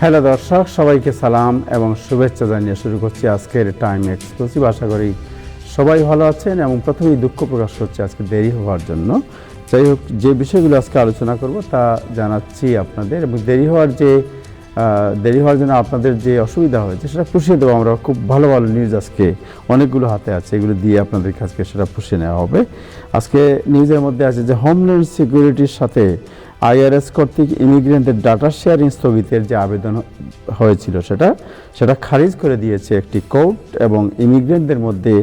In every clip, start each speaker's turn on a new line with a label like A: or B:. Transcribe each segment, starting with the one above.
A: Hello দর্শক, সবাইকে সালাম এবং শুভেচ্ছা জানিয়ে শুরু করছি আজকের টাইম এক্সক্লুসিভ। আশা করি সবাই ভালো আছেন এবং প্রথমেই দুঃখ প্রকাশ করছি আজকে দেরি হওয়ার জন্য। যাই হোক, যে বিষয়গুলো আজকে আলোচনা করব তা জানাচ্ছি আপনাদের, এবং দেরি হওয়ার জন্য আপনাদের যে অসুবিধা হয়েছে সেটা পুষিয়ে দেবো আমরা। খুব ভালো ভালো নিউজ আজকে অনেকগুলো হাতে আছে, এগুলো দিয়ে আপনাদের কাছে সেটা পুষিয়ে নেওয়া হবে। আজকে নিউজের মধ্যে আছে যে হোমল্যান্ড সিকিউরিটির সাথে আইআরএস কর্তৃক ইমিগ্রেন্টদের ডাটা শেয়ারিং স্থগিতের যে আবেদন হয়েছিল সেটা খারিজ করে দিয়েছে একটি কোর্ট। এবং ইমিগ্রেন্টদের মধ্যে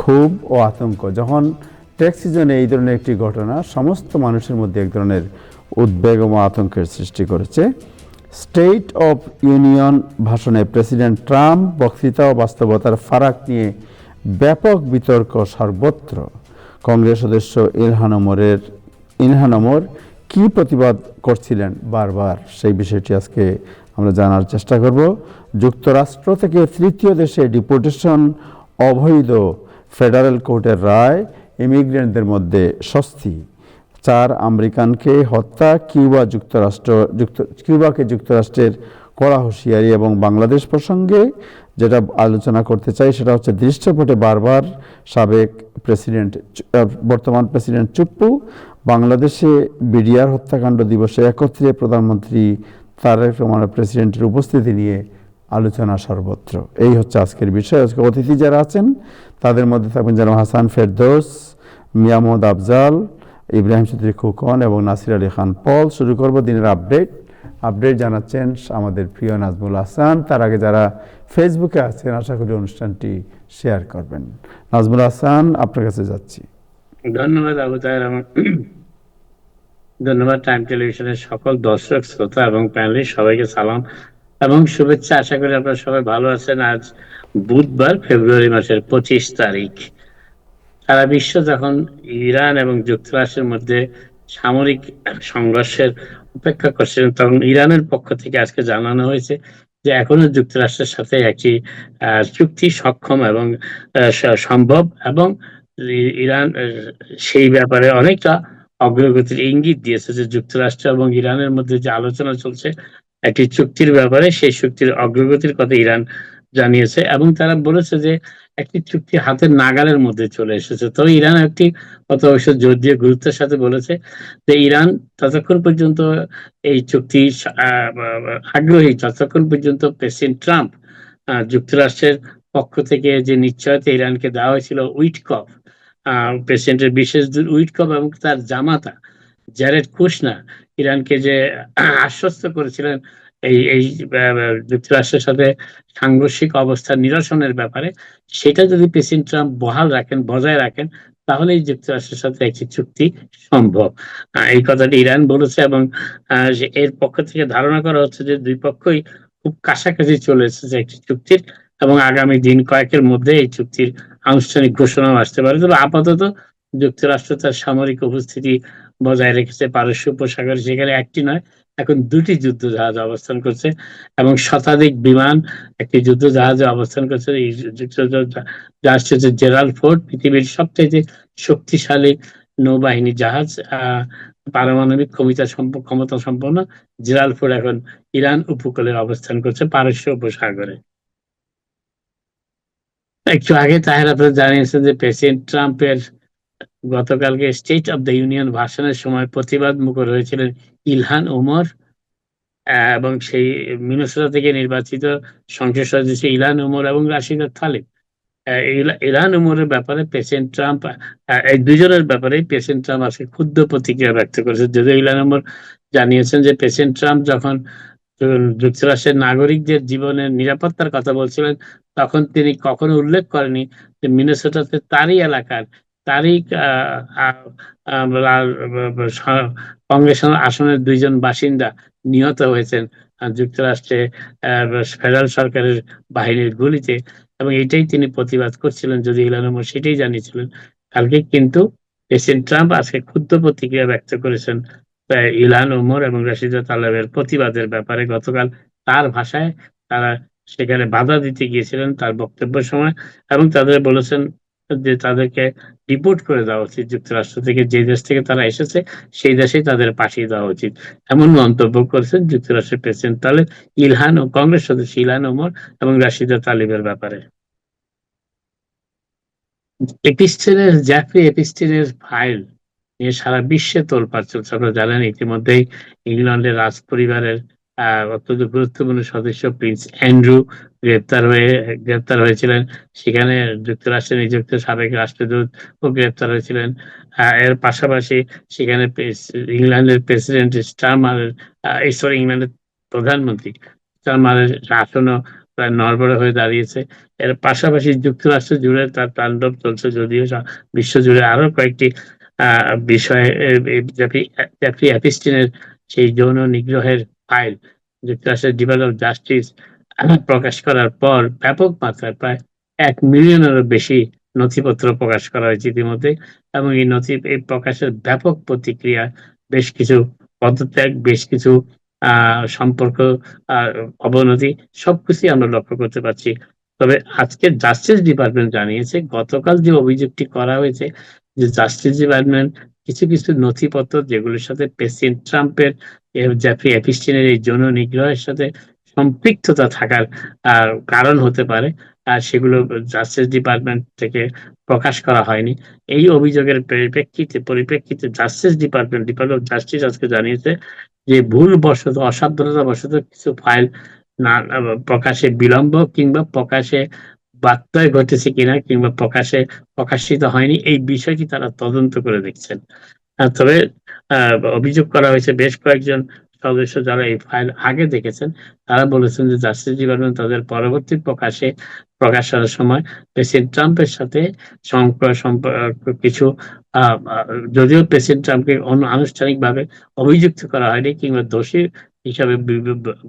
A: ক্ষোভ ও আতঙ্ক, যখন ট্যাক্স সিজনে এই ধরনের একটি ঘটনা সমস্ত মানুষের মধ্যে এক ধরনের উদ্বেগ ও আতঙ্কের সৃষ্টি করেছে। স্টেট অফ ইউনিয়ন ভাষণে প্রেসিডেন্ট ট্রাম্প বক্তৃতা ও বাস্তবতার ফারাক নিয়ে ব্যাপক বিতর্ক সর্বত্র। কংগ্রেস সদস্য ইলহান ওমর কি প্রতিবাদ করছিলেন বারবার, সেই বিষয়টি আজকে আমরা জানার চেষ্টা করব। যুক্তরাষ্ট্র থেকে তৃতীয় দেশে ডিপোর্টেশন অবৈধ, ফেডারেল কোর্টের রায়, ইমিগ্রেন্টদের মধ্যে স্বস্তি। 4 আমেরিকানকে হত্যা, কিউবাকে যুক্তরাষ্ট্রের কড়া হুঁশিয়ারি। এবং বাংলাদেশ প্রসঙ্গে যেটা আলোচনা করতে চাই সেটা হচ্ছে দৃশ্যপটে বারবার বর্তমান প্রেসিডেন্ট চুপ্পু। বাংলাদেশে বিডিআর হত্যাকাণ্ড দিবসে একত্রে প্রধানমন্ত্রী তারেক রহমানের প্রেসিডেন্টের উপস্থিতি নিয়ে আলোচনা সর্বত্র। এই হচ্ছে আজকের বিষয়। আজকে অতিথি যারা আছেন তাদের মধ্যে থাকবেন যেন হাসান ফেরদৌস, মিয়া মোহাম্মদ আফজাল, ইব্রাহিম চৌধুরী খুকন এবং নাসির আলী খান পল। শুরু করব দিনের আপডেট জানাচ্ছেন আমাদের প্রিয় নাজমুল হাসান। তার আগে যারা ফেসবুকে আছেন আশা করি অনুষ্ঠানটি শেয়ার করবেন। নাজমুল হাসান, আপনার কাছে যাচ্ছি।
B: ধন্যবাদ আবু তাহের। আমার ধন্যবাদ টাইম টেলিভিশনের সকল দর্শক, শ্রোতা এবং প্যানেলিস্ট সবাইকে সালাম এবং শুভেচ্ছা। আশা করি আপনারা সবাই ভালো আছেন। আজ বুধবার, ফেব্রুয়ারি মাসের 25 তারিখ। সারা বিশ্ব যখন ইরান এবং যুক্তরাষ্ট্রের মধ্যে সামরিক সংঘর্ষের অপেক্ষা করছিলেন, তখন ইরানের পক্ষ থেকে আজকে জানানো হয়েছে যে এখনো যুক্তরাষ্ট্রের সাথে একটি চুক্তি সক্ষম এবং সম্ভব, এবং ইরান সেই ব্যাপারে অনেকটা অগ্রগতির ইঙ্গিত দিয়েছে যে যুক্তরাষ্ট্র এবং ইরানের মধ্যে যে আলোচনা চলছে একটি চুক্তির ব্যাপারে, সেই চুক্তির অগ্রগতির কথা ইরান জানিয়েছে এবং তারা বলেছে যে একটি চুক্তি হাতের নাগালের মধ্যে চলে এসেছে। তবে ইরান একটি কথা অবশ্য জোর দিয়ে গুরুত্বের সাথে বলেছে যে ইরান ততক্ষণ পর্যন্ত এই চুক্তি আগ্রহী যতক্ষণ পর্যন্ত প্রেসিডেন্ট ট্রাম্প যুক্তরাষ্ট্রের পক্ষ থেকে যে নিশ্চয়তা ইরানকে দেওয়া হয়েছিল, উইটকফ প্রেসিডেন্টের বিশেষ দূত উইটকফ এবং তার জামাতা জ্যারেড কুশনার ইরানকে যে আশ্বস্ত করেছিলেন এই যুক্তরাষ্ট্রের সাথে সাংঘর্ষিক অবস্থা নিরসনের ব্যাপারে, সেটা যদি প্রেসিডেন্ট ট্রাম্প বজায় রাখেন তাহলেই যুক্তরাষ্ট্রের সাথে একটি চুক্তি সম্ভব। এই কথাটি ইরান বলেছে এবং এর পক্ষ থেকে ধারণা করা হচ্ছে যে দুই পক্ষই খুব কাছাকাছি চলে এসেছে একটি চুক্তির, এবং আগামী দিন কয়েকের মধ্যে এই চুক্তির আনুষ্ঠানিক ঘোষণাও আসতে পারে। তবে আপাতত যুক্তরাষ্ট্র তার সামরিক উপস্থিতি বজায় রেখেছে পারস্য উপসাগরে, সেখানে একটি নয়, এখন 2টি যুদ্ধ জাহাজ অবস্থান করছে এবং শতাধিক বিমান একটি যুদ্ধ জাহাজে অবস্থান করছে। এই জাহাজটি হচ্ছে জেরাল্ড ফোর্ড, পৃথিবীর সবচেয়ে শক্তিশালী নৌবাহিনী জাহাজ, পারমাণবিক ক্ষমতা সম্পন্ন জেরাল্ড ফোর্ড এখন ইরান উপকূলে অবস্থান করছে পারস্য উপসাগরে। একটু আগে তাহের আপনারা জানিয়েছেন যে প্রেসিডেন্ট ট্রাম্পের গতকালকে স্টেট অব দ্য ইউনিয়ন ভাষণের সময় প্রতিবাদ মুখর হয়েছিলেন ইলহান ওমর, এবং সেই মিনেসোটা থেকে নির্বাচিত সংসদ সদস্য ইলহান ওমর এবং রাশিদা থালিব। ইলহান ওমরের ব্যাপারে প্রেসিডেন্ট ট্রাম্প, এই দুজনের ব্যাপারে প্রেসিডেন্ট ট্রাম্প আজকে ক্ষুব্ধ প্রতিক্রিয়া ব্যক্ত করেছে। যদিও ইলহান ওমর জানিয়েছেন যে প্রেসিডেন্ট ট্রাম্প যখন যুক্তরাষ্ট্রের নাগরিকদের জীবনের নিরাপত্তার কথা বলছিলেন, তখন তিনি কখনো উল্লেখ করেনি যে মিনেসোটাতে তারই এলাকার তারই কংগ্রেশনাল আসনের 2জন বাসিন্দা নিহত হয়েছেন যুক্তরাষ্ট্রে ফেডারেল সরকারের বাহিনীর গুলিতে, এবং এটাই তিনি প্রতিবাদ করছিলেন। যদি ইলহান ওমর সেটাই জানিয়েছিলেন কালকে, কিন্তু প্রেসিডেন্ট ট্রাম্প আজকে ক্ষুব্ধ প্রতিক্রিয়া ব্যক্ত করেছেন ইলহান ওমর এবং রাশিদা তালেবের প্রতিবাদের ব্যাপারে। গতকাল তার ভাষায় তারা সেখানে বাধা দিতে গিয়েছিলেন তার বক্তব্যের সময়, এবং তাদের বলেছেন যে তাদেরকে ডিপোর্ট করে দেওয়া উচিত, যুক্তরাষ্ট্র থেকে যে দেশ থেকে তারা এসেছে সেই দেশেই তাদের পাঠিয়ে দেওয়া উচিত, এমন মন্তব্য করেছেন যুক্তরাষ্ট্রের প্রেসিডেন্ট ইলহান ও কংগ্রেস সদস্য ইলহান ওমর এবং রাশিদা তালিবের ব্যাপারে। জ্যাফরি এপিস্টিনের ফাইল নিয়ে সারা বিশ্বে তোলপাড় চলছে। আপনারা জানেন ইতিমধ্যেই ইংল্যান্ডের রাজ পরিবারের অত্যন্ত গুরুত্বপূর্ণ সদস্য প্রিন্স অ্যান্ড্রু গ্রেপ্তার হয়েছিলেন। সেখানে যুক্তরাষ্ট্রে নিযুক্ত সাবেক রাষ্ট্রদূত ও গ্রেপ্তার হয়েছিলেন। এর পাশাপাশি সেখানে ইংল্যান্ডের প্রেসিডেন্ট স্টারমারের ইংল্যান্ডের প্রধানমন্ত্রী স্টারমারের আসনও প্রায় নড়বড়ে হয়ে দাঁড়িয়েছে। এর পাশাপাশি যুক্তরাষ্ট্র জুড়ে তার তাণ্ডব চলছে, যদিও বিশ্ব জুড়ে আরো কয়েকটি বিষয়ে জেফরি অ্যাপিস্টিনের সেই যৌন নিগ্রহের ফাইল যুক্তরাষ্ট্রের ডিপার্টমেন্ট অফ জাস্টিস প্রকাশ করার পর ব্যাপক মাত্রায় প্রায় 1 মিলিয়নেরও বেশি নথিপত্র প্রকাশ করা হয়েছে ইতিমধ্যে, এবং এই প্রকাশের ব্যাপক প্রতিক্রিয়া, বেশ কিছু পদত্যাগ, বেশ কিছু সম্পর্ক অবনতি, সবকিছুই আমরা লক্ষ্য করতে পারছি। তবে আজকে জাস্টিস ডিপার্টমেন্ট জানিয়েছে গতকাল যে অভিযোগটি করা হয়েছে যে জাস্টিস ডিপার্টমেন্ট কিছু কিছু নথিপত্র যেগুলোর সাথে প্রেসিডেন্ট ট্রাম্পের জেফরি এপিস্টিনের এই যৌন নিগ্রহের সাথে সম্পৃক্ততা থাকার কারণ হতে পারে, আর সেগুলো জাস্টিস ডিপার্টমেন্ট থেকে প্রকাশ করা হয়নি। এই অভিযোগের পরিপ্রেক্ষিতে জাস্টিস ডিপার্টমেন্ট অফ জাস্টিস আজকে জানিয়েছে যে ভুলবশত, অসাবধানতা বশত কিছু ফাইল না প্রকাশে বিলম্ব কিংবা প্রকাশে বাত্যয় ঘটেছে কিনা কিংবা প্রকাশিত হয়নি, এই বিষয়টি তারা তদন্ত করে দেখছেন। তবে অভিযোগ করা হয়েছে বেশ কয়েকজন সদস্য যারা এই ফাইল আগে দেখেছেন, তারা বলেছেন যে জাস্টিস ডিপার্টমেন্ট তাদের পরবর্তী প্রকাশের সময় প্রেসিডেন্ট ট্রাম্পের সাথে কিছু যদিও প্রেসিডেন্ট ট্রাম্পকে আনুষ্ঠানিকভাবে অভিযুক্ত করা হয়নি কিংবা দোষী হিসাবে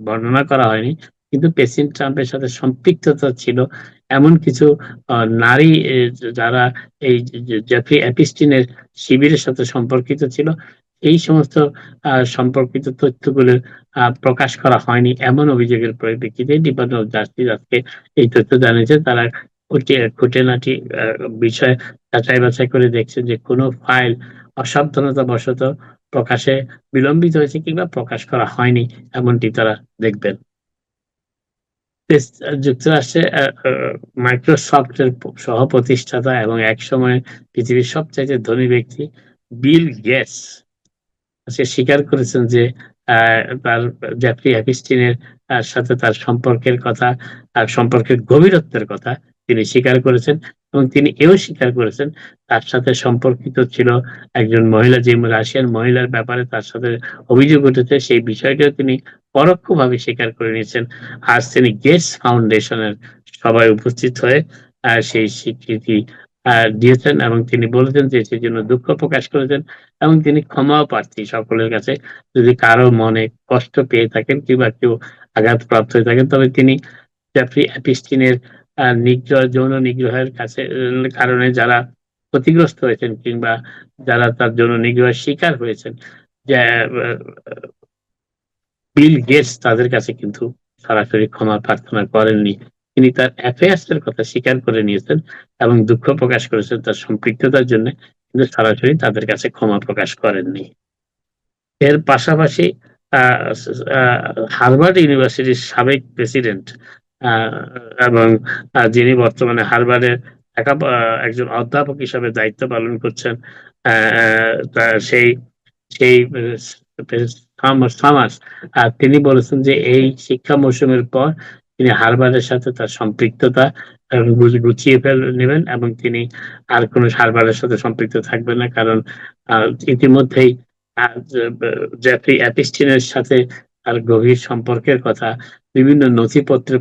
B: বর্ণনা করা হয়নি, কিন্তু প্রেসিডেন্ট ট্রাম্পের সাথে সম্পৃক্ততা ছিল এমন কিছু নারী যারা এই জেফরি অ্যাপিস্টিনের শিবিরের সাথে সম্পর্কিত ছিল, এই সমস্ত সম্পর্কিত তথ্যগুলো প্রকাশ করা হয়নি, এমন অভিযোগের পরিপ্রেক্ষিতে ডিপার্টমেন্ট অফ জাস্টিস আজকে এই তথ্য জানিয়েছে। তারা খুঁটিনাটি বিষয় যাচাই বাছাই করে দেখছে যে কোনো ফাইল অসাবধানতা বশত প্রকাশে বিলম্বিত হয়েছে কিংবা প্রকাশ করা হয়নি, এমনটি তারা দেখবেন। যুক্তরাষ্ট্রে মাইক্রোসফটের সহ প্রতিষ্ঠাতা এবং একসময় পৃথিবীর সবচাইতে ধনী ব্যক্তি বিল গেটস সে স্বীকার করেছেন যে তার জেফরি অ্যাপিস্টিনের সাথে তার সম্পর্কের কথা, সম্পর্কের গভীরত্বের কথা তিনি স্বীকার করেছেন, এবং তিনি এও স্বীকার করেছেন তার সাথে সম্পর্কিত ছিল একজন মহিলা, যে রাশিয়ান মহিলার ব্যাপারে তার সাথে অভিযোগ উঠেছে, সেই বিষয়টিও তিনি পরোক্ষভাবে স্বীকার করে নিয়েছেন। আজ তিনি গেটস ফাউন্ডেশনের সবাই উপস্থিত হয়ে সেই স্বীকৃতি দিয়েছেন, এবং তিনি বলেছেন যে সেই জন্য দুঃখ প্রকাশ করেছেন, এবং তিনি ক্ষমাও প্রার্থী সকলের কাছে। যদি কারো মনে কষ্ট পেয়ে থাকেন কিংবা কেউ আঘাতপ্রাপ্ত হয়ে থাকেন, তবে তিনি জেফরি অ্যাপিস্টিনের যৌন নিগ্রহের কারণে যারা ক্ষতিগ্রস্ত হয়েছেন কিংবা যারা তার যৌন নিগ্রহের শিকার হয়েছেন, যে বিল গেটস তাদের কাছে কিন্তু সরাসরি ক্ষমা প্রার্থনা করেননি। তিনি তার অ্যাফেয়ার্স এর কথা স্বীকার করে নিয়েছেন এবং দুঃখ প্রকাশ করেছেন তার সম্পৃক্ততার জন্য, কিন্তু সরাসরি তাদের কাছে ক্ষমা প্রকাশ করেননি। এর পাশাপাশি হার্ভার্ড ইউনিভার্সিটির সাবেক প্রেসিডেন্ট এবং যিনি বর্তমানে হার্ভার্ডের একজন অধ্যাপক হিসাবে দায়িত্ব পালন করছেন, সেই থমাস, তিনি বলেছেন যে এই শিক্ষা মৌসুমের পর তিনি হার্ভার্ডের সাথে তার সম্পৃক্ততা গুছিয়ে নেবেন এবং তিনি আর কোনো হার্ভার্ডের সাথে সম্পৃক্ত থাকবেন না, কারণ ইতিমধ্যেই জেফরি অ্যাপিস্টিনের সাথে তার গভীর সম্পর্কের কথা বিভিন্ন নথিপত্র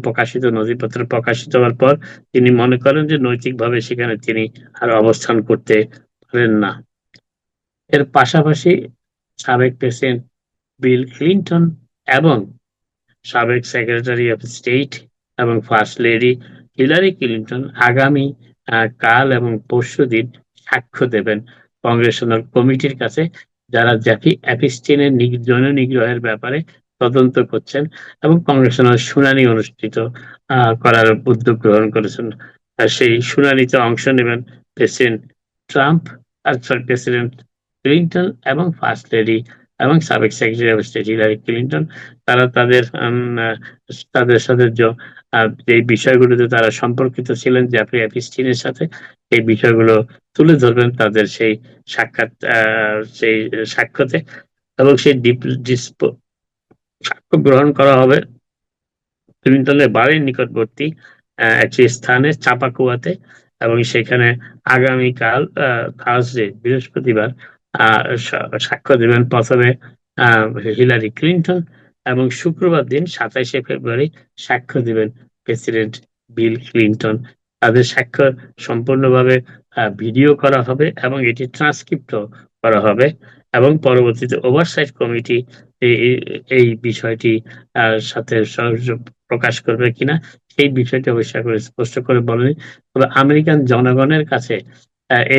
B: প্রকাশিত হওয়ার পর তিনি মনে করেন যে নৈতিকভাবে সেখানে তিনি আর অবস্থান করতে পারেন না। এর পাশাপাশি সাবেক প্রেসিডেন্ট বিল ক্লিন্টন এবং সাবেক সেক্রেটারি অফ স্টেট এবং ফার্স্ট লেডি হিলারি ক্লিন্টন আগামী কাল এবং পরশুদিন সাক্ষ্য দেবেন কংগ্রেশনাল কমিটির কাছে, যারা জেফরি অ্যাপিস্টিনের যৌন নিগ্রহের ব্যাপারে তদন্ত করছেন এবং কংগ্রেশনাল শুনানি অনুষ্ঠিত করার উদ্যোগ গ্রহণ করেছেন। সেই শুনানিতে অংশ নেবেন প্রেসিডেন্ট ট্রাম্প প্রেসিডেন্ট ক্লিন্টন এবং ফার্স্ট লেডি এবং সাবেক secretary of state Hillary Clinton, তারা তাদের সাথে যে বিষয়গুলোতে তারা সম্পর্কিত ছিলেন জেফ্রি এপস্টিনের সাথে, এই বিষয়গুলো তুলে ধরবেন তাদের সেই সেই সাক্ষ্যতে, এবং সেই সাক্ষ্য গ্রহণ করা হবে ক্লিন্টনের বাড়ির নিকটবর্তী একটি স্থানে চাপাকুয়াতে, এবং সেখানে আগামীকাল থার্সডে বৃহস্পতিবার সাক্ষ্য দেবেন প্রথমে হিলারি ক্লিন্টন, এবং শুক্রবার দিন 27শে ফেব্রুয়ারি সাক্ষ্য দিবেন প্রেসিডেন্ট বিল ক্লিন্টন। তাদের সাক্ষ্য সম্পূর্ণভাবে ভিডিও করা হবে এবং এটি ট্রান্সক্রিপ্ট করা হবে, এবং পরবর্তীতে ওভারসাইট কমিটি এই বিষয়টি সাথে প্রকাশ করবে কিনা সেই বিষয়টি অবশ্যই করে স্পষ্ট করে বলেনি। তবে আমেরিকান জনগণের কাছে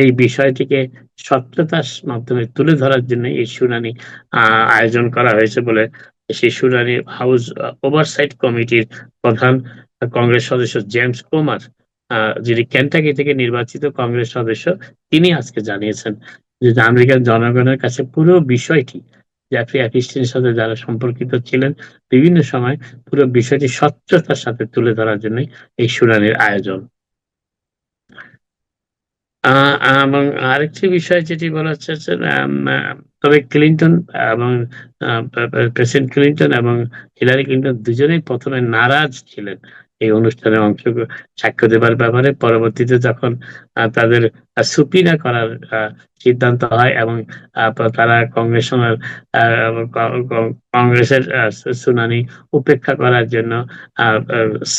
B: এই বিষয়টিকে সত্যতার মাধ্যমে তুলে ধরার জন্য এই শুনানি আয়োজন করা হয়েছে বলে সেই শুনানি হাউস ওভারসাইট কমিটির প্রধান কংগ্রেস সদস্য জেমস কোমার, যিনি কেন্টাকি থেকে নির্বাচিত কংগ্রেস সদস্য, তিনি আজকে জানিয়েছেন যে আমেরিকান জনগণের কাছে পুরো বিষয়টি জেফ্রি এপস্টিনের সাথে যারা সম্পর্কিত ছিলেন বিভিন্ন সময়, পুরো বিষয়টি স্বচ্ছতার সাথে তুলে ধরার জন্য এই শুনানির আয়োজন। এবং আরেকটি বিষয় যেটি বলা হচ্ছে, তবে ক্লিন্টন এবং প্রেসিডেন্ট ক্লিন্টন এবং হিলারি ক্লিন্টন দুজনেই প্রথমে নারাজ ছিলেন এই অনুষ্ঠানে সাক্ষ্য দেবার ব্যাপারে। পরবর্তীতে যখন তাদের সুপিনা করার সিদ্ধান্ত হয় এবং তারা কংগ্রেসের শুনানি উপেক্ষা করার জন্য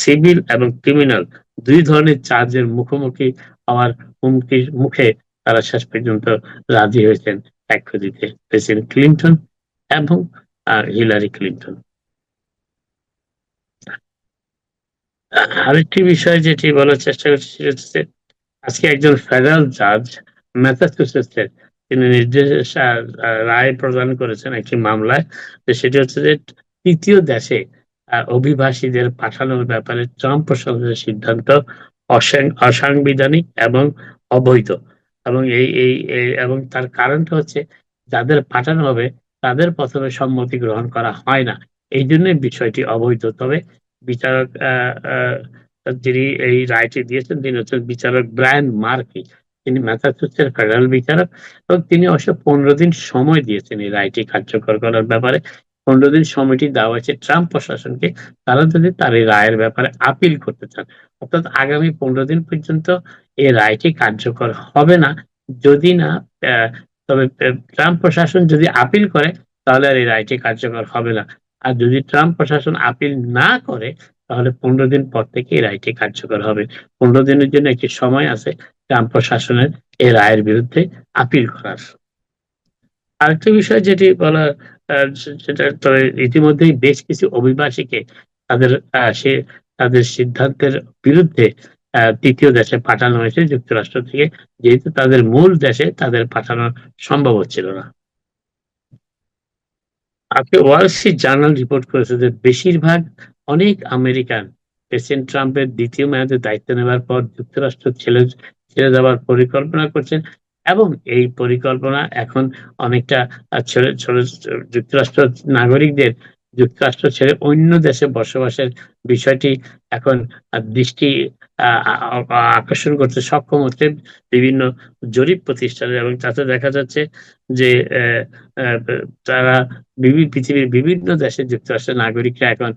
B: সিভিল এবং ক্রিমিনাল দুই ধরনের চার্জের মুখোমুখি হওয়ার হুমকির মুখে তারা শেষ পর্যন্ত রাজি হয়েছেন সাক্ষ্য দিতে, প্রেসিডেন্ট ক্লিন্টন এবং হিলারি ক্লিন্টন। আরেকটি বিষয় যেটি বলার চেষ্টা করছি সেটা হচ্ছে আজকে একজন ফেডারেল জাজ ম্যাসাচুসেটসের তিনি রায় প্রদান করেছেন একটি মামলায়, সেটি হচ্ছে যে তৃতীয় দেশে অভিবাসীদের পাঠানোর ব্যাপারে ট্রাম্প প্রশাসনের সিদ্ধান্ত অসাংবিধানিক এবং অবৈধ, এবং এবং তার কারণটা হচ্ছে যাদের পাঠানো হবে তাদের প্রথমে সম্মতি গ্রহণ করা হয় না, এই জন্য বিষয়টি অবৈধ। তবে বিচারক যিনি এই রায়টি দিয়েছেন তিনি হচ্ছেন বিচারক ব্রায়ান মার্ফি, তিনি ম্যাসাচুসেটসের ফেডারেল বিচারক, এবং তিনি অবশ্য 15 দিন সময় দিয়েছেন এই রায়টি কার্যকর করার ব্যাপারে। 15 দিন সময়টি দেওয়া হয়েছে ট্রাম্প প্রশাসনকে, তারা যদি তার এই রায়ের ব্যাপারে আপিল করতে চান, অর্থাৎ আগামী 15 দিন পর্যন্ত এই রায়টি কার্যকর হবে না। যদি না তবে ট্রাম্প প্রশাসন যদি আপিল করে তাহলে আর এই রায়টি কার্যকর হবে না, আর যদি ট্রাম্প প্রশাসন আপিল না করে তাহলে 15 দিন পর থেকে এই রায়টি কার্যকর হবে। 15 দিনের জন্য একটি সময় আছে ট্রাম্প প্রশাসনের এই রায়ের বিরুদ্ধে আপিল করার। আরেকটি বিষয় যেটি বলা সেটা তবে ইতিমধ্যেই বেশ কিছু অভিবাসীকে তাদের তাদের সিদ্ধান্তের বিরুদ্ধে তৃতীয় দেশে পাঠানো হয়েছে যুক্তরাষ্ট্র থেকে, যেহেতু তাদের মূল দেশে তাদের পাঠানো সম্ভব হচ্ছিল না। আজকে ওয়াল স্ট্রিট জার্নাল রিপোর্ট করেছে যে বেশিরভাগ অনেক আমেরিকান প্রেসিডেন্ট ট্রাম্পের দ্বিতীয় মেয়াদে দায়িত্ব নেওয়ার পর যুক্তরাষ্ট্র ছেড়ে যাওয়ার পরিকল্পনা করছেন, এবং এই পরিকল্পনা এখন অনেকটা যুক্তরাষ্ট্র নাগরিকদের যুক্তরাষ্ট্র ছেড়ে অন্য দেশে বসবাসের বিষয়টি এখন দৃষ্টি আকর্ষণ করতে সক্ষম হচ্ছে বিভিন্ন জরিপ প্রতিষ্ঠানের, এবং তাতে দেখা যাচ্ছে যে তারা পৃথিবীর বিভিন্ন দেশে যুক্তরাষ্ট্রের নাগরিকরা এখন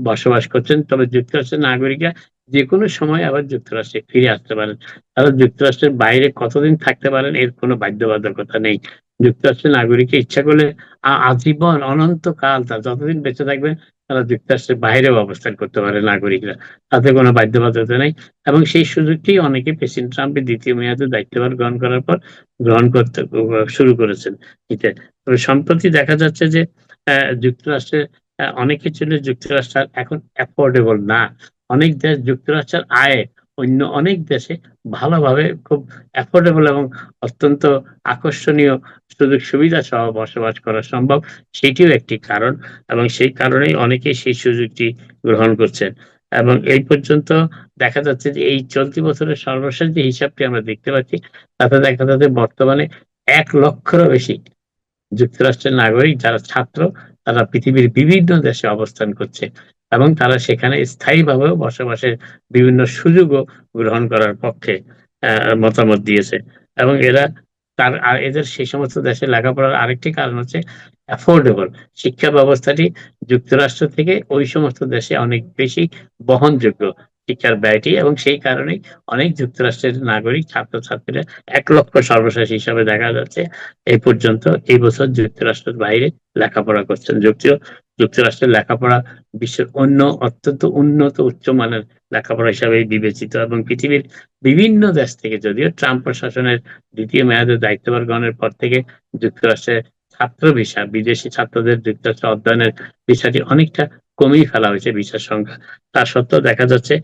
B: বসবাস করছেন। তবে যুক্তরাষ্ট্রের নাগরিকরা যে কোনো সময় আবার যুক্তরাষ্ট্রে ফিরে আসতে পারেন, তারা যুক্তরাষ্ট্রের বাইরে কতদিন থাকতে পারেন এর কোনো বাধ্যবাধকতা নেই। যুক্তরাষ্ট্রের নাগরিকরা ইচ্ছা করলে আজীবন অনন্তকাল তারা যতদিন বেঁচে থাকবেন তারা যুক্তরাষ্ট্রের বাইরেও অবস্থান করতে পারে নাগরিকরা, তাতে কোনো বাধ্যবাধকতা নেই। এবং সেই সুযোগটি অনেকে প্রেসিডেন্ট ট্রাম্পের দ্বিতীয় মেয়াদে দায়িত্বভার গ্রহণ করার পর গ্রহণ করতে শুরু করেছেন। তবে সম্প্রতি দেখা যাচ্ছে যে যুক্তরাষ্ট্রের অনেকের জন্য যুক্তরাষ্ট্র এখন অ্যাফোর্ডেবল না। অনেক দেশ যুক্তরাষ্ট্রের আয়ে অন্য অনেক দেশে ভালোভাবে খুব অ্যাফোর্ডেবল এবং অত্যন্ত আকর্ষণীয় সুযোগ সুবিধা সহ বসবাস করা সম্ভব, সেটিও একটি কারণ, এবং সেই কারণেই অনেকেই সেই সুযোগটি গ্রহণ করছেন। এবং এই পর্যন্ত দেখা যাচ্ছে যে এই চলতি বছরের সর্বশেষ যে হিসাবটি আমরা দেখতে পাচ্ছি, তাতে দেখা যাচ্ছে বর্তমানে ১ লক্ষেরও বেশি যুক্তরাষ্ট্রের নাগরিক যারা ছাত্র, তারা পৃথিবীর বিভিন্ন দেশে অবস্থান করছে এবং তারা সেখানে স্থায়ীভাবেও বসবাসের বিভিন্ন সুযোগও গ্রহণ করার পক্ষে মতামত দিয়েছে এবং এরা এদের সেই সমস্ত দেশে লেখাপড়ার আরেকটি কারণ হচ্ছে অ্যাফোর্ডেবল। শিক্ষা ব্যবস্থাটি যুক্তরাষ্ট্র থেকে ওই সমস্ত দেশে অনেক বেশি বহনযোগ্য শিক্ষার ব্যয়টি এবং সেই কারণেই অনেক যুক্তরাষ্ট্রের নাগরিক ছাত্রছাত্রীরা ১ লক্ষ সর্বশেষ হিসাবে দেখা যাচ্ছে এই পর্যন্ত এই বছর যুক্তরাষ্ট্রের বাইরে লেখাপড়া করছেন। যদিও যুক্তরাষ্ট্রের লেখাপড়া বিশ্বের অন্য অত্যন্ত উন্নত উচ্চমানের লেখাপড়া হিসাবেই বিবেচিত এবং পৃথিবীর বিভিন্ন দেশ থেকে, যদিও ট্রাম্প প্রশাসনের ২য় মেয়াদে দায়িত্বভার গ্রহণের পর থেকে যুক্তরাষ্ট্রের ছাত্র ভিসা, বিদেশি ছাত্রদের যুক্তরাষ্ট্রে অধ্যয়নের ভিসাটি অনেকটা কমিয়ে ফেলা হয়েছে ভিসার সংখ্যা। তা সত্ত্বেও দেখা যাচ্ছে